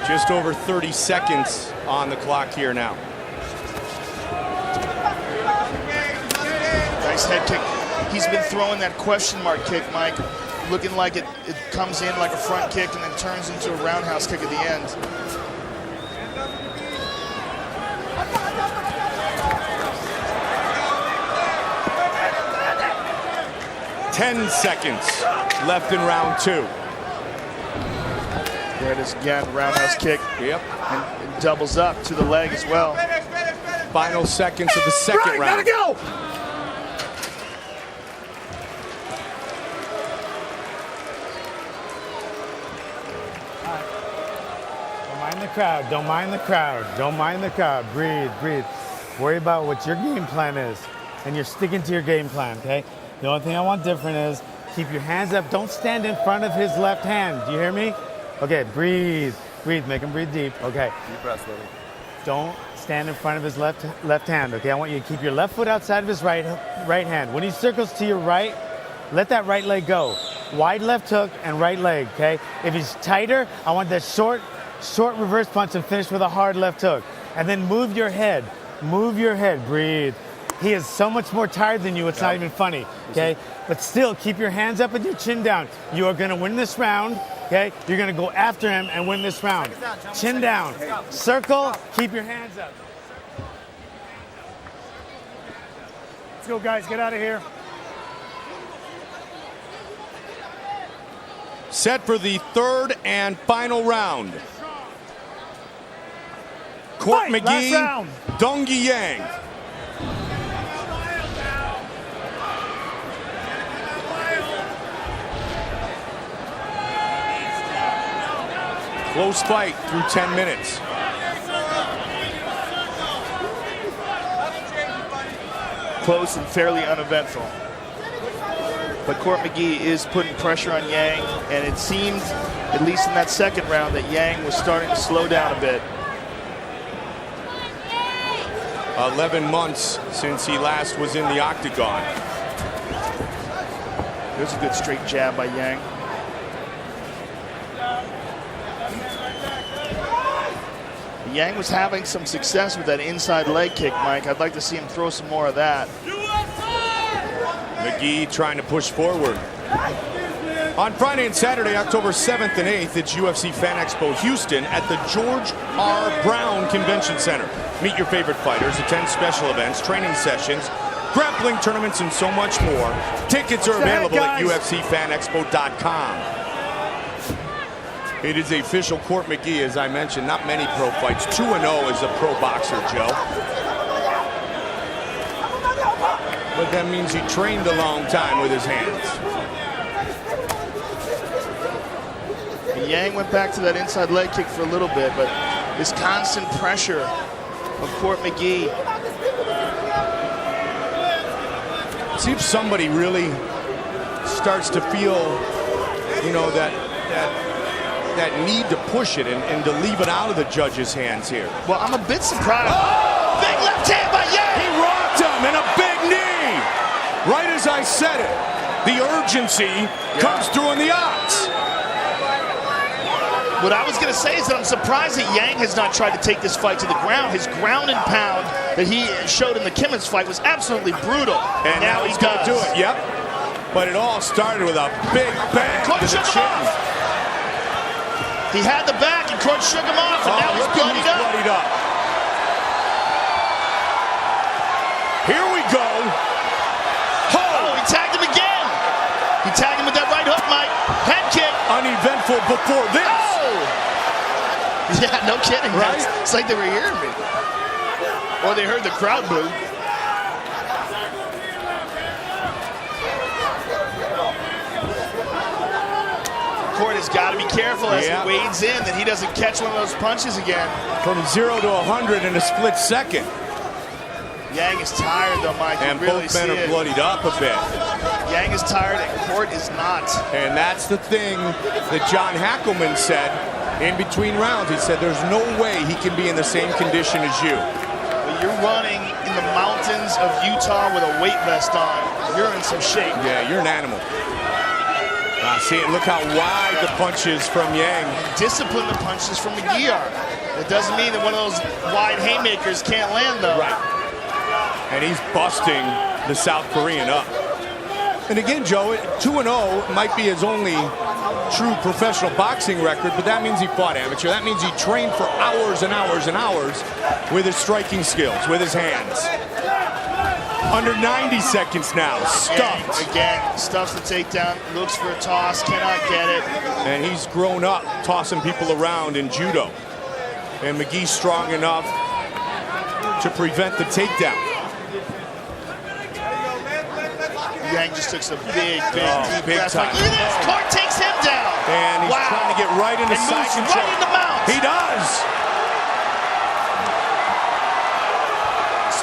Just over 30 seconds on the clock here now. Nice head kick. He's been throwing that question mark kick, Mike, looking like it comes in like a front kick and then turns into a roundhouse kick at the end. Ten seconds left in round two. There it is again, roundhouse kick. Yep. And doubles up to the leg as well. Final seconds of the second round. Gotta go! Crowd, don't mind the crowd, don't mind the crowd. Breathe, breathe. Worry about what your game plan is, and you're sticking to your game plan, okay? The only thing I want different is keep your hands up. Don't stand in front of his left hand. Do you hear me? Okay, breathe, breathe. Make him breathe deep. Okay. Deep breaths, buddy. Don't stand in front of his left hand. Okay, I want you to keep your left foot outside of his right hand. When he circles to your right, let that right leg go. Wide left hook and right leg. Okay. If he's tighter, I want that short reverse punch and finish with a hard left hook. And then move your head. Move your head. Breathe. He is so much more tired than you, it's not even funny, okay? But still, keep your hands up and your chin down. You are going to win this round, okay? You're going to go after him and win this round. Chin down. Circle. Keep your hands up. Let's go, guys. Get out of here. Set for the third and final round. Court McGee, Dongi Yang. Close fight through 10 minutes. Close and fairly uneventful. But Court McGee is putting pressure on Yang, and it seemed, at least in that second round, that Yang was starting to slow down a bit. 11 months since he last was in the octagon. There's a good straight jab by Yang. Yang was having some success with that inside leg kick, Mike. I'd like to see him throw some more of that. McGee trying to push forward. On Friday and Saturday, October 7th and 8th, it's UFC Fan Expo Houston at the George R. Brown Convention Center. Meet your favorite fighters, attend special events, training sessions, grappling tournaments, and so much more. Tickets are available at UFCFanExpo.com. It is the official Court McGee, as I mentioned, not many pro fights. 2-0 as a pro boxer, Joe. But that means he trained a long time with his hands. Yang went back to that inside leg kick for a little bit, but this constant pressure of Court McGee. See if somebody really starts to feel, you know, that need to push it and to leave it out of the judge's hands here. Well, I'm a bit surprised. Oh! Big left hand by Yang! He rocked him and a big knee! Right as I said it, the urgency comes through in the odds. What I was going to say is that I'm surprised that Yang has not tried to take this fight to the ground. His ground and pound that he showed in the Kimmons fight was absolutely brutal. And now he's going to do it, yep. But it all started with a big bang to the chin. He had the back and Court shook him off, and now he's bloodied up. Here we go. Oh, he tagged him again. He tagged him with that right hook, Mike. Head kick. Uneventful before this. Oh! Yeah, no kidding. Right? It's like they were hearing me. Or they heard the crowd boo. Court has got to be careful as he wades in that he doesn't catch one of those punches again. From 0 to 100 in a split second. Yang is tired though, Mike. And really both men are bloodied up a bit. Yang is tired and Court is not. And that's the thing that John Hackleman said in between rounds. He said there's no way he can be in the same condition as you. Well, you're running in the mountains of Utah with a weight vest on. You're in some shape. Yeah, you're an animal. See it, look how wide the punches from Yang. Discipline the punches from McGee are. It doesn't mean that one of those wide haymakers can't land though. Right. And he's busting the South Korean up. And again, Joe, 2-0 might be his only true professional boxing record, but that means he fought amateur. That means he trained for hours and hours and hours with his striking skills, with his hands. Under 90 seconds now, stuffed. Again, stuffs the takedown, looks for a toss, cannot get it. And he's grown up tossing people around in judo. And McGee's strong enough to prevent the takedown. Yang just took some big deep breaths. Time. Look at this, Court takes him down. And he's trying to get right into side control. Right in the mouth. He does.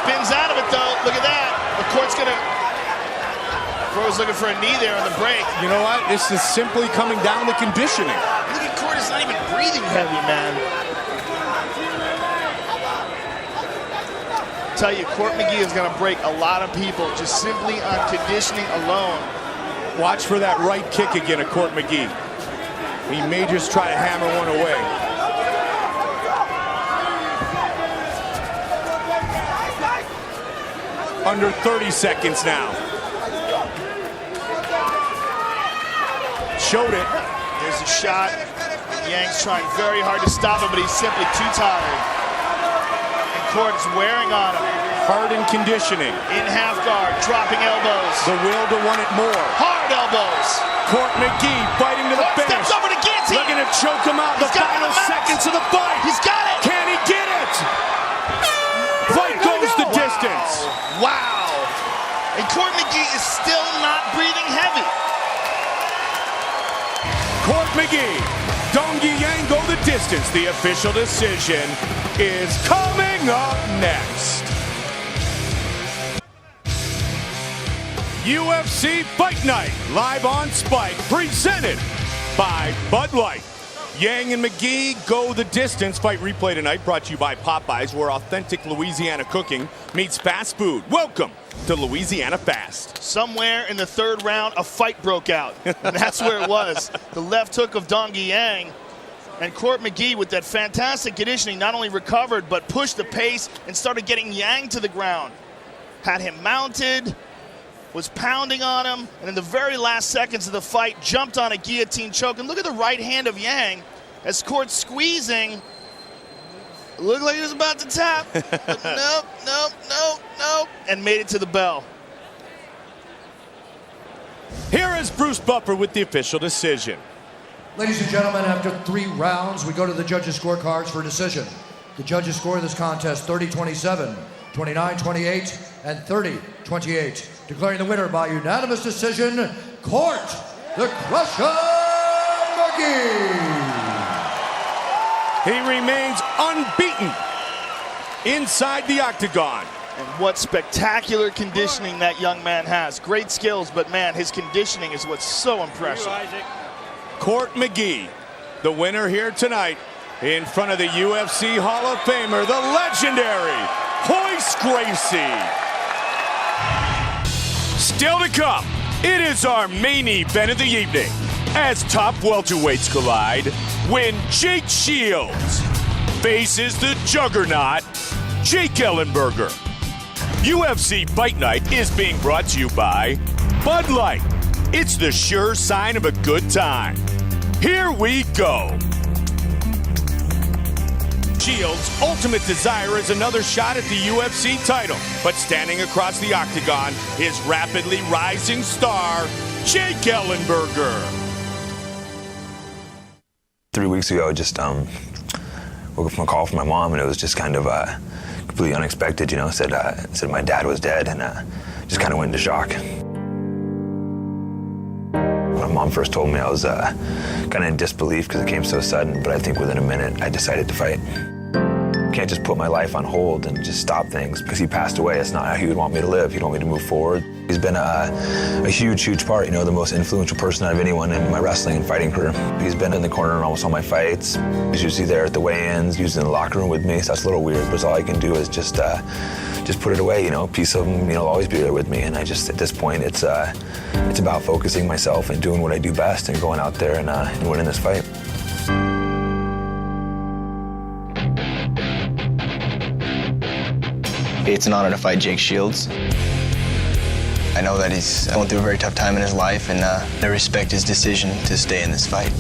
Spins out of it though, look at that. The Court's gonna, Court's looking for a knee there on the break. You know what, this is simply coming down to conditioning. Look at Court, is not even breathing heavy, man. I tell you, Court McGee is gonna break a lot of people just simply on conditioning alone. Watch for that right kick again at Court McGee. He may just try to hammer one away. Under 30 seconds now. Showed it. There's a shot. Yang's trying very hard to stop it, but he's simply too tired. And Court is wearing on him. Hard in conditioning. In half guard, dropping elbows. The will to want it more. Hard elbows. Court McGee fighting to the finish. Steps over to guillotine. Looking to choke him out in the final seconds of the fight. He's got it. Can he get it? Fight goes the distance. Wow. And Court McGee is still not breathing heavy. Court McGee, Dongyi Yang go the distance. The official decision is coming up next. UFC Fight Night, live on Spike, presented by Bud Light. Yang and McGee go the distance. Fight replay tonight brought to you by Popeyes, where authentic Louisiana cooking meets fast food. Welcome to Louisiana Fast. Somewhere in the third round, a fight broke out. And that's where it was. The left hook of Dongi Yang. And Court McGee, with that fantastic conditioning, not only recovered, but pushed the pace and started getting Yang to the ground. Had him mounted, was pounding on him, and in the very last seconds of the fight, jumped on a guillotine choke. And look at the right hand of Yang as Court's squeezing. Looked like he was about to tap. But nope, and made it to the bell. Here is Bruce Buffer with the official decision. Ladies and gentlemen, after 3 rounds, we go to the judges' scorecards for decision. The judges score this contest 30-27, 29-28, and 30-28. Declaring the winner by unanimous decision, Court the Crusher McGee. He remains unbeaten inside the octagon. And what spectacular conditioning that young man has. Great skills, but man, his conditioning is what's so impressive. Court McGee, the winner here tonight, in front of the UFC Hall of Famer, the legendary Royce Gracie. Still to come, it is our main event of the evening as top welterweights collide when Jake Shields faces the juggernaut Jake Ellenberger. UFC Fight Night is being brought to you by Bud Light. It's the sure sign of a good time. Here we go. Shields' ultimate desire is another shot at the UFC title, but standing across the octagon is rapidly rising star Jake Ellenberger. 3 weeks ago, I just woke up from a call from my mom, and it was just kind of completely unexpected. You know, said my dad was dead, and just kind of went into shock. When my mom first told me, I was kind of in disbelief because it came so sudden. But I think within a minute, I decided to fight. Can't just put my life on hold and just stop things because he passed away. It's not how he would want me to live. He'd want me to move forward. He's been a huge part, you know, the most influential person out of anyone in my wrestling and fighting career. He's been in the corner in almost all my fights. He's usually there at the weigh-ins, usually in the locker room with me, so that's a little weird, but all I can do is just put it away, you know. A piece of him, you know, will always be there with me, and I just, at this point, it's about focusing myself and doing what I do best and going out there and winning this fight. It's an honor to fight Jake Shields. I know that he's going through a very tough time in his life, and I respect his decision to stay in this fight.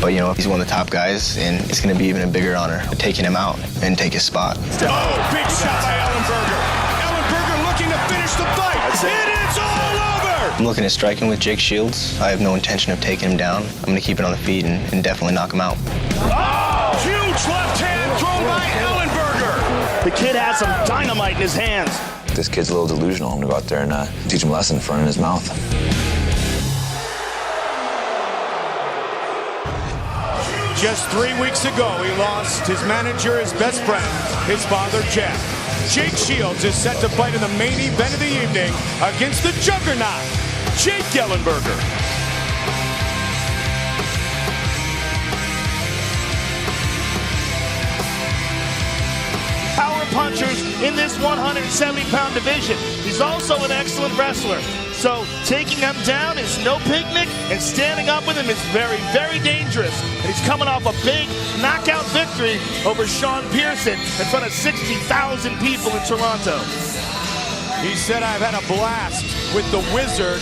But, you know, he's one of the top guys, and it's going to be even a bigger honor taking him out and take his spot. Oh, big shot by Ellenberger. Ellenberger looking to finish the fight. It is all over! I'm looking at striking with Jake Shields. I have no intention of taking him down. I'm going to keep it on the feet and definitely knock him out. Oh, huge left hand thrown by Ellenberger. The kid has some dynamite in his hands. This kid's a little delusional. I'm gonna go out there and teach him a lesson in front of his mouth. Just 3 weeks ago, he lost his manager, his best friend, his father, Jeff. Jake Shields is set to fight in the main event of the evening against the juggernaut, Jake Ellenberger. Power punchers in this 170-pound division. He's also an excellent wrestler. So taking him down is no picnic, and standing up with him is very, very dangerous. And he's coming off a big knockout victory over Sean Pearson in front of 60,000 people in Toronto. He said, I've had a blast with the wizard,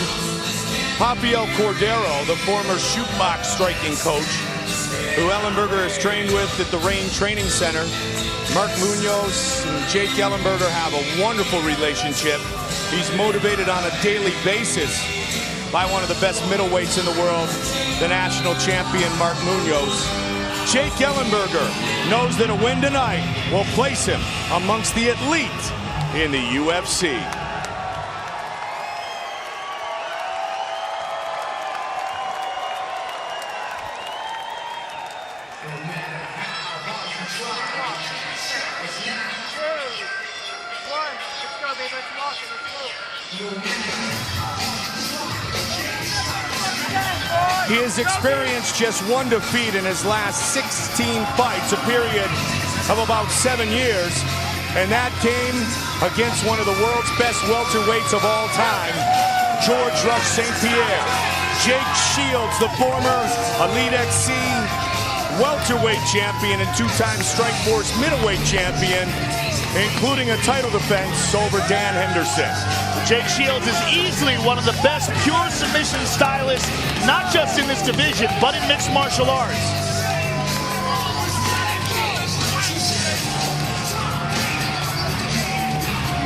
Papiel Cordero, the former shootbox striking coach, who Ellenberger has trained with at the Rain Training Center. Mark Munoz and Jake Ellenberger have a wonderful relationship. He's motivated on a daily basis by one of the best middleweights in the world, the national champion Mark Munoz. Jake Ellenberger knows that a win tonight will place him amongst the elite in the UFC. He has experienced just one defeat in his last 16 fights, a period of about 7 years, and that came against one of the world's best welterweights of all time, George Rush St. Pierre. Jake Shields, the former Elite XC welterweight champion and two-time Strikeforce middleweight champion, including a title defense over Dan Henderson. Jake Shields is easily one of the best pure submission stylists, not just in this division, but in mixed martial arts.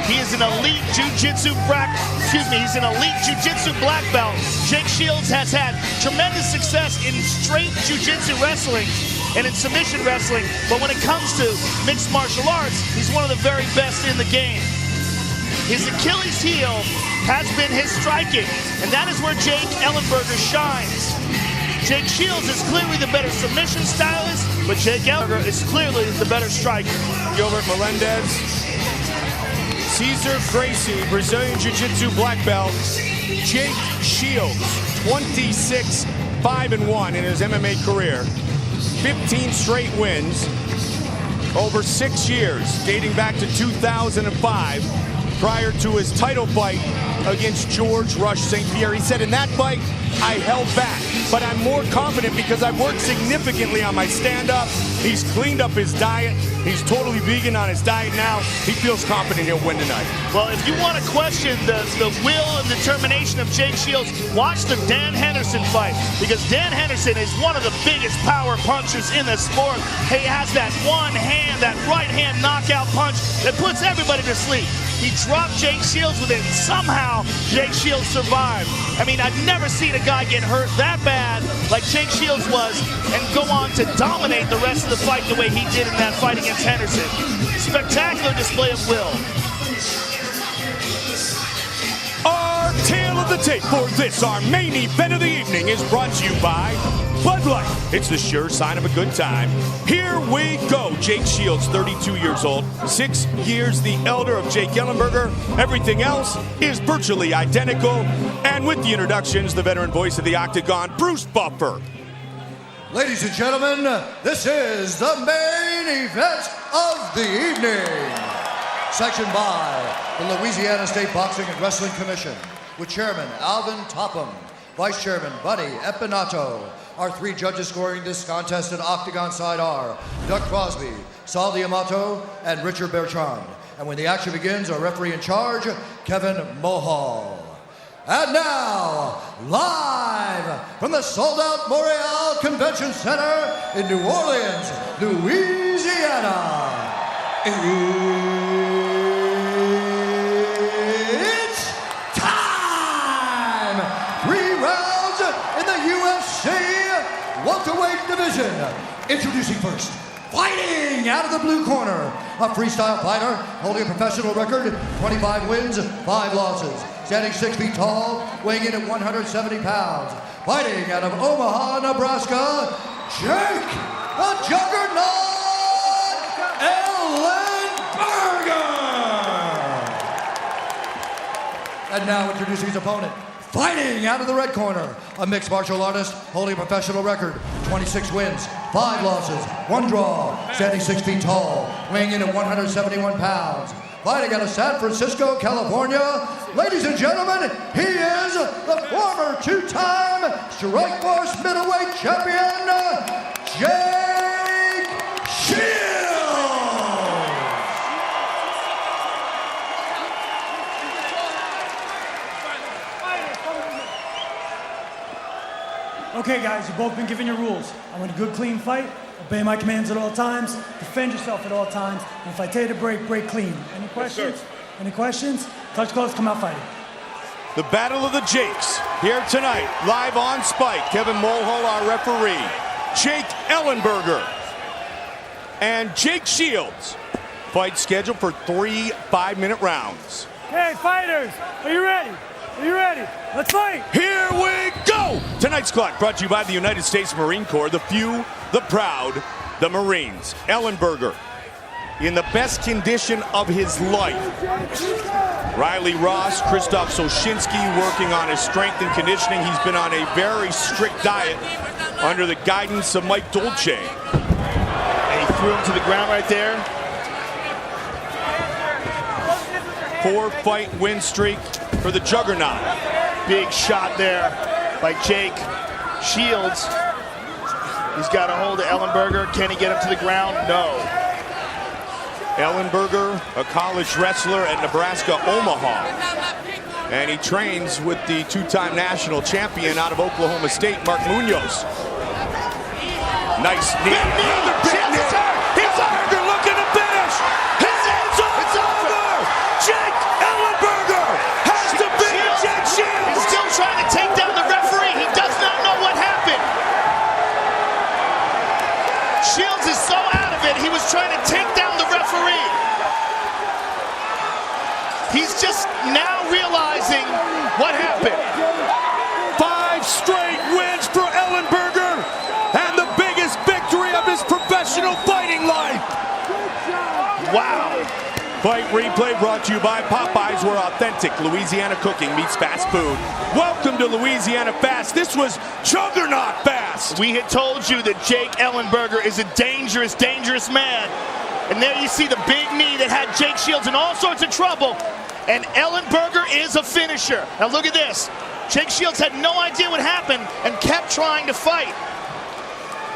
He is an elite jiu-jitsu he's an elite jiu-jitsu black belt. Jake Shields has had tremendous success in straight jiu-jitsu wrestling and in submission wrestling, but when it comes to mixed martial arts, he's one of the very best in the game. His Achilles heel has been his striking, and that is where Jake Ellenberger shines. Jake Shields is clearly the better submission stylist, but Jake Ellenberger is clearly the better striker. Gilbert Melendez, Cesar Gracie, Brazilian Jiu-Jitsu black belt. Jake Shields, 26-5-1 in his MMA career. 15 straight wins over 6 years, dating back to 2005, prior to his title fight against George Rush St. Pierre. He said, in that fight, I held back, but I'm more confident because I've worked significantly on my stand-up. He's cleaned up his diet. He's totally vegan on his diet now. He feels confident he'll win tonight. Well, if you want to question the will and determination of Jake Shields, watch the Dan Henderson fight, because Dan Henderson is one of the biggest power punchers in the sport. He has that one hand, that right hand knockout punch that puts everybody to sleep. He dropped Jake Shields with it. Somehow, Jake Shields survived. I mean, I've never seen a guy get hurt that bad like Jake Shields was and go on to dominate the rest of the fight the way he did in that fight against Henderson. Spectacular display of will. Our tale of the tape for this, our main event of the evening, is brought to you by Bud Light. It's the sure sign of a good time. Here we go. Jake Shields, 32 years old, 6 years the elder of Jake Ellenberger. Everything else is virtually identical. And with the introductions, the veteran voice of the Octagon, Bruce Buffer. Ladies and gentlemen, this is the main event of the evening. Sanctioned by the Louisiana State Boxing and Wrestling Commission, with Chairman Alvin Topham, Vice Chairman Buddy Epinato. Our 3 judges scoring this contest at Octagon side are Doug Crosby, Sal Diamato, and Richard Bertrand. And when the action begins, our referee in charge, Kevin Mohall. And now, live from the sold-out Montreal Convention Center in New Orleans, Louisiana, it's time! 3 rounds in the UFC welterweight division. Introducing first, fighting out of the blue corner, a freestyle fighter holding a professional record, 25 wins, 5 losses. Standing 6 feet tall, weighing in at 170 pounds. Fighting out of Omaha, Nebraska, Jake the Juggernaut Ellenberger! And now introducing his opponent. Fighting out of the red corner, a mixed martial artist holding a professional record, 26 wins, 5 losses, 1 draw. Standing 6 feet tall, weighing in at 171 pounds. Fighting out of San Francisco, California, ladies and gentlemen, he is the former 2-time Strikeforce middleweight champion, Jake Shields! Okay, guys, you've both been given your rules. I want a good, clean fight. Obey my commands at all times. Defend yourself at all times. And if I tell you to break, break clean. Any questions? Yes, any questions? Touch gloves, come out fighting. The Battle of the Jakes, here tonight, live on Spike. Kevin Mulhall, our referee. Jake Ellenberger and Jake Shields. Fight scheduled for 3 5-minute rounds. Okay, fighters, are you ready? Are you ready? Let's fight! Here we go! Tonight's clock brought to you by the United States Marine Corps, the few, the proud, the Marines. Ellenberger in the best condition of his life. Riley Ross, Krzysztof Soshinski working on his strength and conditioning. He's been on a very strict diet under the guidance of Mike Dolce. And he threw him to the ground right there. 4-fight win streak for the Juggernaut. Big shot there by Jake Shields. He's got a hold of Ellenberger. Can he get him to the ground? No. Ellenberger, a college wrestler at Nebraska Omaha. And he trains with the two-time national champion out of Oklahoma State, Mark Munoz. Nice knee. Another big knee. Ellenberger looking to finish. His hands are over. Jake Ellenberger has to beat Jake Shields. He's still trying to take down the referee. He does not know what happened. Shields is so out of it, he was trying to take down the referee. He's just now realizing what happened. 5 straight wins for Ellenberger and the biggest victory of his professional fighting life. Wow. Fight replay brought to you by Popeyes, where authentic Louisiana cooking meets fast food. Welcome to Louisiana Fast. This was Juggernaut Fast. We had told you that Jake Ellenberger is a dangerous, dangerous man. And there you see the big knee that had Jake Shields in all sorts of trouble. And Ellenberger is a finisher. Now look at this. Jake Shields had no idea what happened and kept trying to fight.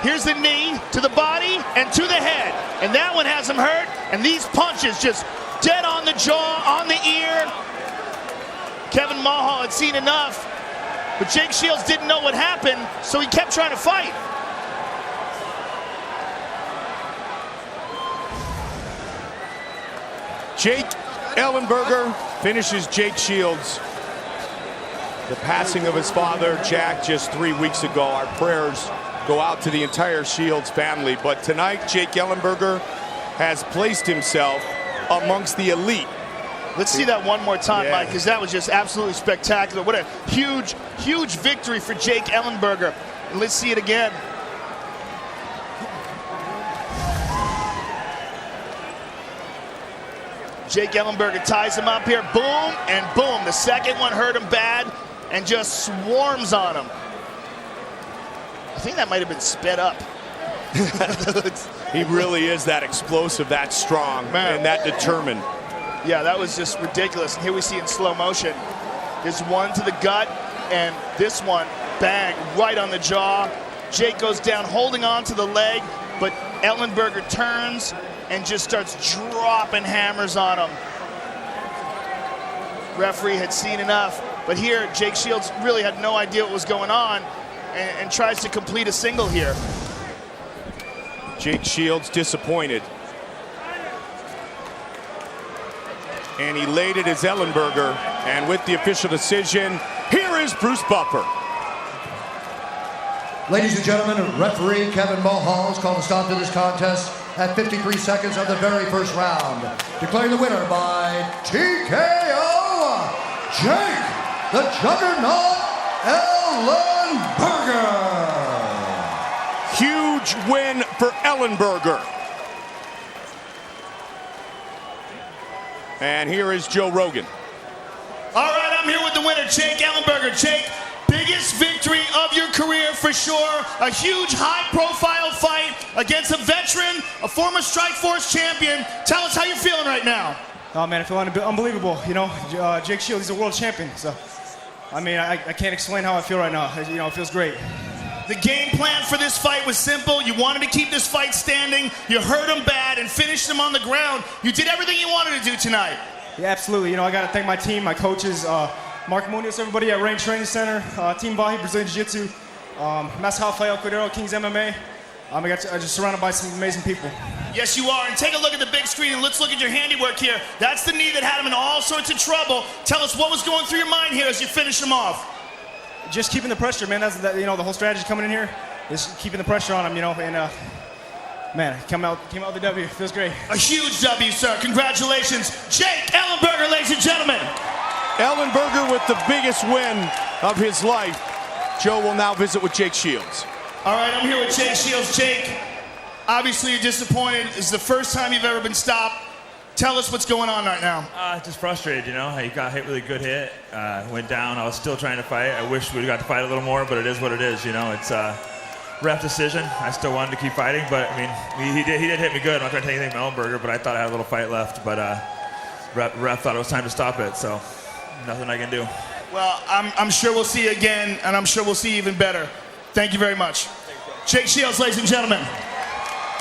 Here's the knee to the body and to the head. And that one has him hurt. And these punches just dead on the jaw, on the ear. Kevin Mulhall had seen enough. But Jake Shields didn't know what happened, so he kept trying to fight. Jake Ellenberger finishes Jake Shields. The passing of his father, Jack, just 3 weeks ago. Our prayers go out to the entire Shields family. But tonight, Jake Ellenberger has placed himself amongst the elite. Let's see that one more time, Mike, because that was just absolutely spectacular. What a huge, huge victory for Jake Ellenberger. And let's see it again. Jake Ellenberger ties him up here. Boom, and boom. The second one hurt him bad and just swarms on him. I think that might have been sped up. He really is that explosive, that strong, and that determined. Yeah, that was just ridiculous. And here we see in slow motion. There's one to the gut, and this one, bang, right on the jaw. Jake goes down holding on to the leg, but Ellenberger turns and just starts dropping hammers on him. Referee had seen enough, but here Jake Shields really had no idea what was going on and tries to complete a single here. Jake Shields disappointed. And elated as Ellenberger. And with the official decision, here is Bruce Buffer. Ladies and gentlemen, referee Kevin Mulhall has called a stop to this contest at 53 seconds of the very first round. Declaring the winner by TKO, Jake the Juggernaut Ellenberger. Huge win for Ellenberger. And here is Joe Rogan. All right, I'm here with the winner, Jake Ellenberger. Jake, biggest victory of your career for sure. A huge high-profile fight against a veteran, a former Strikeforce champion. Tell us how you're feeling right now. Oh, man, I feel unbelievable. You know, Jake Shields, he's a world champion. So, I mean, I can't explain how I feel right now. You know, it feels great. The game plan for this fight was simple. You wanted to keep this fight standing. You hurt him bad and finished him on the ground. You did everything you wanted to do tonight. Yeah, absolutely. You know, I got to thank my team, my coaches, Mark Munoz, everybody at Range Training Center, Team Bahi, Brazilian Jiu-Jitsu, Mas Rafael Cordeiro, Kings MMA. I'm just surrounded by some amazing people. Yes, you are. And take a look at the big screen and let's look at your handiwork here. That's the knee that had him in all sorts of trouble. Tell us what was going through your mind here as you finished him off. Just keeping the pressure, man. That's you know, the whole strategy coming in here is keeping the pressure on him, you know, and man, came out with the W. Feels great. A huge W, sir. Congratulations. Jake Ellenberger, ladies and gentlemen. Ellenberger with the biggest win of his life. Joe will now visit with Jake Shields. All right, I'm here with Jake Shields. Jake, Obviously, you're disappointed. This is the first time you've ever been stopped. Tell us what's going on right now. Just frustrated, you know. I got hit with a good hit. Went down. I was still trying to fight. I wish we got to fight a little more, but it is what it is, you know. It's a ref decision. I still wanted to keep fighting, but I mean, he did hit me good. I'm not trying to take anything from Ellenberger, but I thought I had a little fight left. But ref thought it was time to stop it, so nothing I can do. Well, I'm sure we'll see you again, and I'm sure we'll see you even better. Thank you very much. Jake Shields, ladies and gentlemen.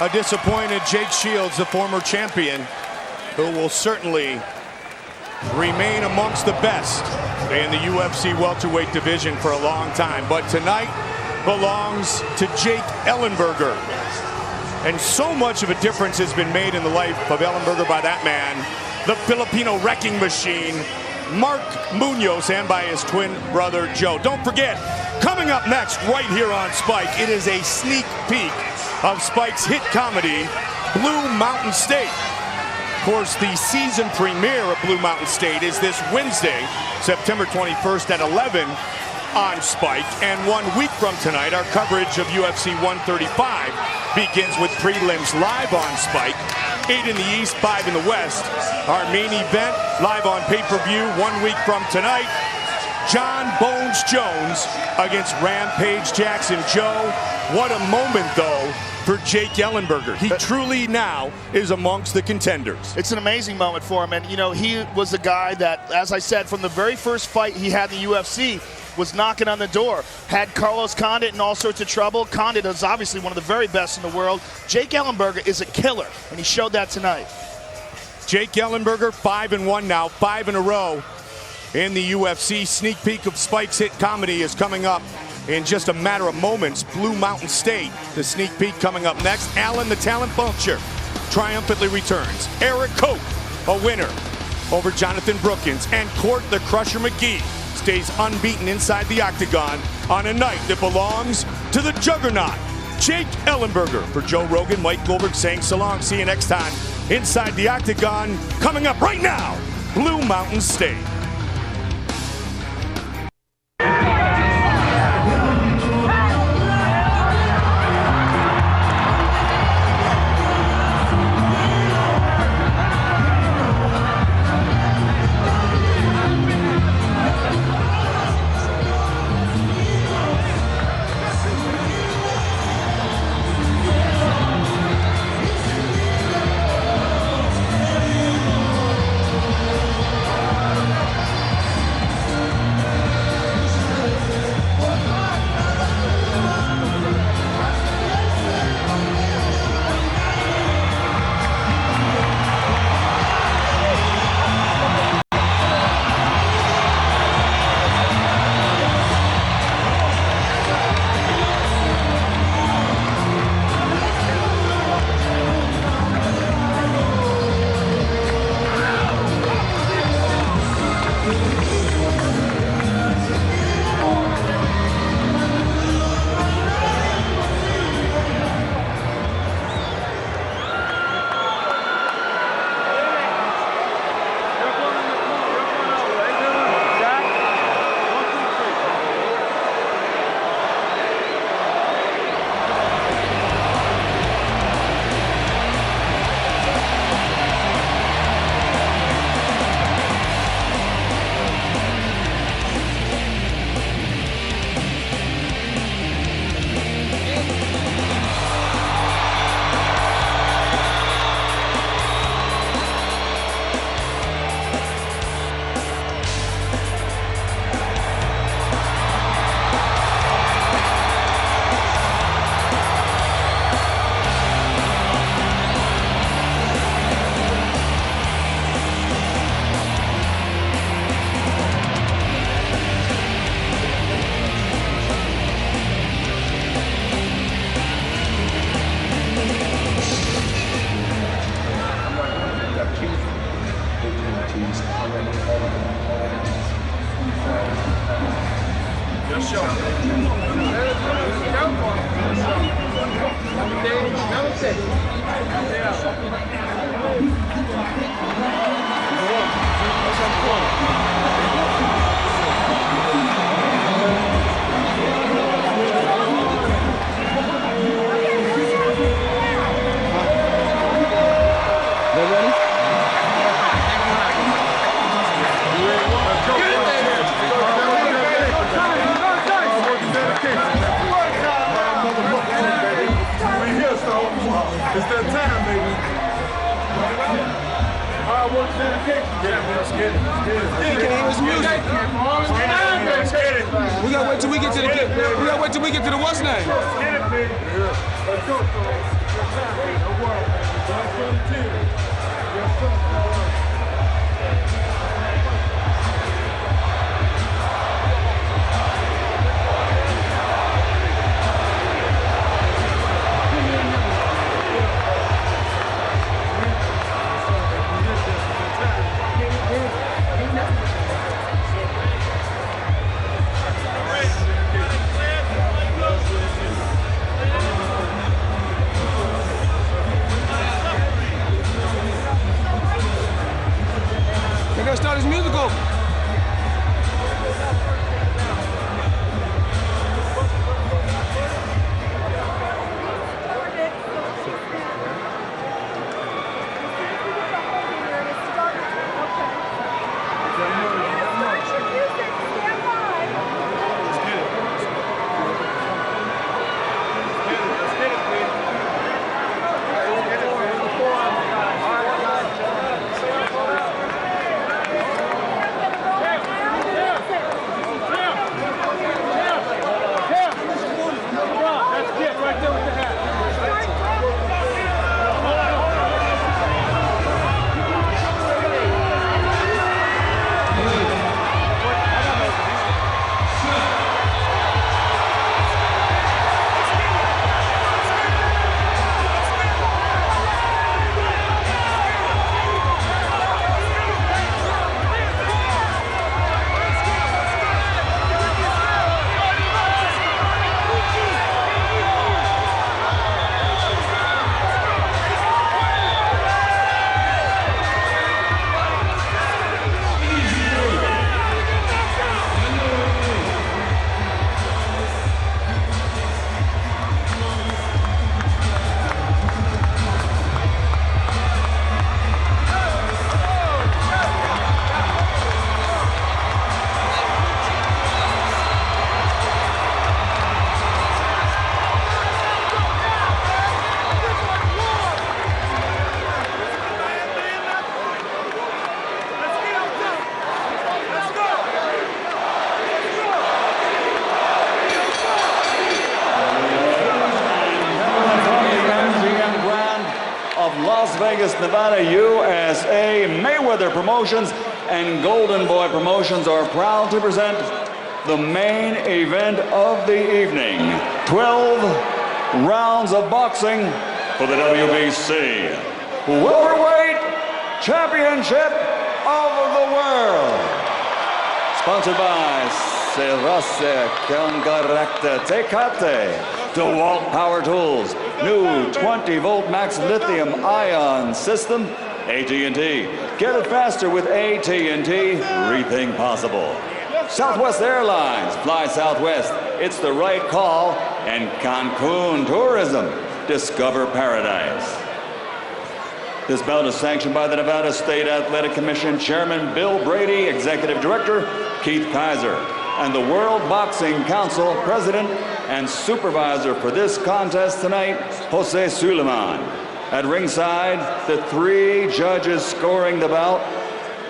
A disappointed Jake Shields, the former champion, who will certainly remain amongst the best in the UFC welterweight division for a long time. But tonight belongs to Jake Ellenberger. And so much of a difference has been made in the life of Ellenberger by that man, the Filipino wrecking machine, Mark Munoz, and by his twin brother, Joe. Don't forget, coming up next right here on Spike, it is a sneak peek of Spike's hit comedy, Blue Mountain State. Of course, the season premiere of Blue Mountain State is this Wednesday, September 21st at 11 on Spike. And 1 week from tonight, our coverage of UFC 135 begins with prelims live on Spike. 8 in the East, 5 in the West. Our main event live on pay-per-view 1 week from tonight. John Bones Jones against Rampage Jackson. Joe, what a moment, though, for Jake Ellenberger. He truly now is amongst the contenders. It's an amazing moment for him. And, you know, he was the guy that, as I said, from the very first fight he had in the UFC, was knocking on the door. Had Carlos Condit in all sorts of trouble. Condit is obviously one of the very best in the world. Jake Ellenberger is a killer, and he showed that tonight. Jake Ellenberger, 5-1 now, 5 in a row in the UFC. Sneak peek of Spike's hit comedy is coming up in just a matter of moments. Blue Mountain State, the sneak peek coming up next. Allen, the talent vulture, triumphantly returns. Eric Koch, a winner over Jonathan Brookins. And Court, the Crusher McGee, stays unbeaten inside the octagon on a night that belongs to the juggernaut, Jake Ellenberger. For Joe Rogan, Mike Goldberg saying so long. See you next time inside the octagon. Coming up right now, Blue Mountain State. We gotta wait till we get to the. We gotta wait till we get to the what's name. Let's go. They gotta start his music over. Las Vegas, Nevada, USA, Mayweather Promotions and Golden Boy Promotions are proud to present the main event of the evening. 12 rounds of boxing for the WBC Welterweight Championship of the World. Sponsored by Cerase Congaracta Tecate, DeWalt Power Tools, new 20-volt max lithium ion system, AT&T. Get it faster with AT&T. Rethink possible. Southwest Airlines. Fly Southwest. It's the right call. And Cancun Tourism. Discover paradise. This bout is sanctioned by the Nevada State Athletic Commission Chairman Bill Brady, Executive Director Keith Kaiser, and the World Boxing Council President and Supervisor for this contest tonight, Jose Suleiman. At ringside, the 3 judges scoring the bout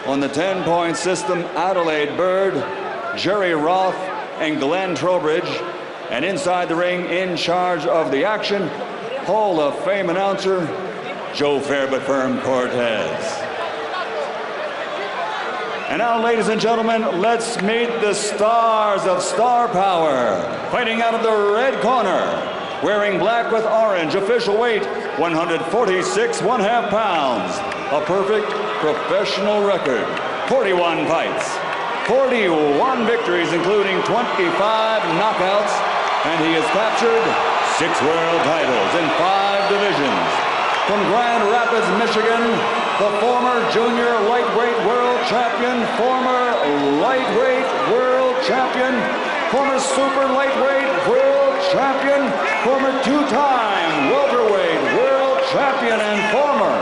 on the 10-point system, Adelaide Bird, Jerry Roth, and Glenn Trowbridge. And inside the ring, in charge of the action, Hall of Fame announcer, Joe Fair but Firm Cortez. And now, ladies and gentlemen, let's meet the stars of Star Power. Fighting out of the red corner, wearing black with orange, official weight 146.5 pounds. A perfect professional record. 41 fights, 41 victories, including 25 knockouts, and he has captured 6 world titles in 5 divisions. From Grand Rapids, Michigan, the former junior lightweight world champion, former lightweight world champion, former super lightweight world champion, former 2-time welterweight world champion, and former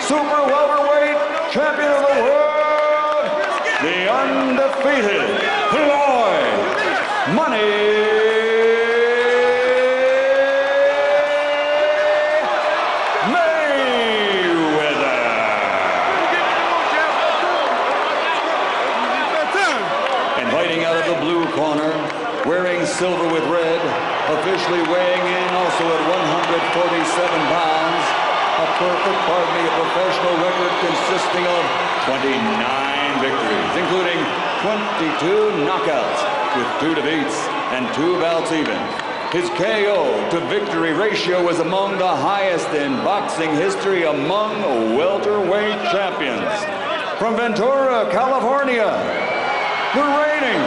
super welterweight champion of the world, the undefeated Floyd Money silver with red, officially weighing in also at 147 pounds. A professional record consisting of 29 victories, including 22 knockouts with 2 defeats and 2 bouts even. His KO to victory ratio was among the highest in boxing history among welterweight champions. From Ventura, California, the reigning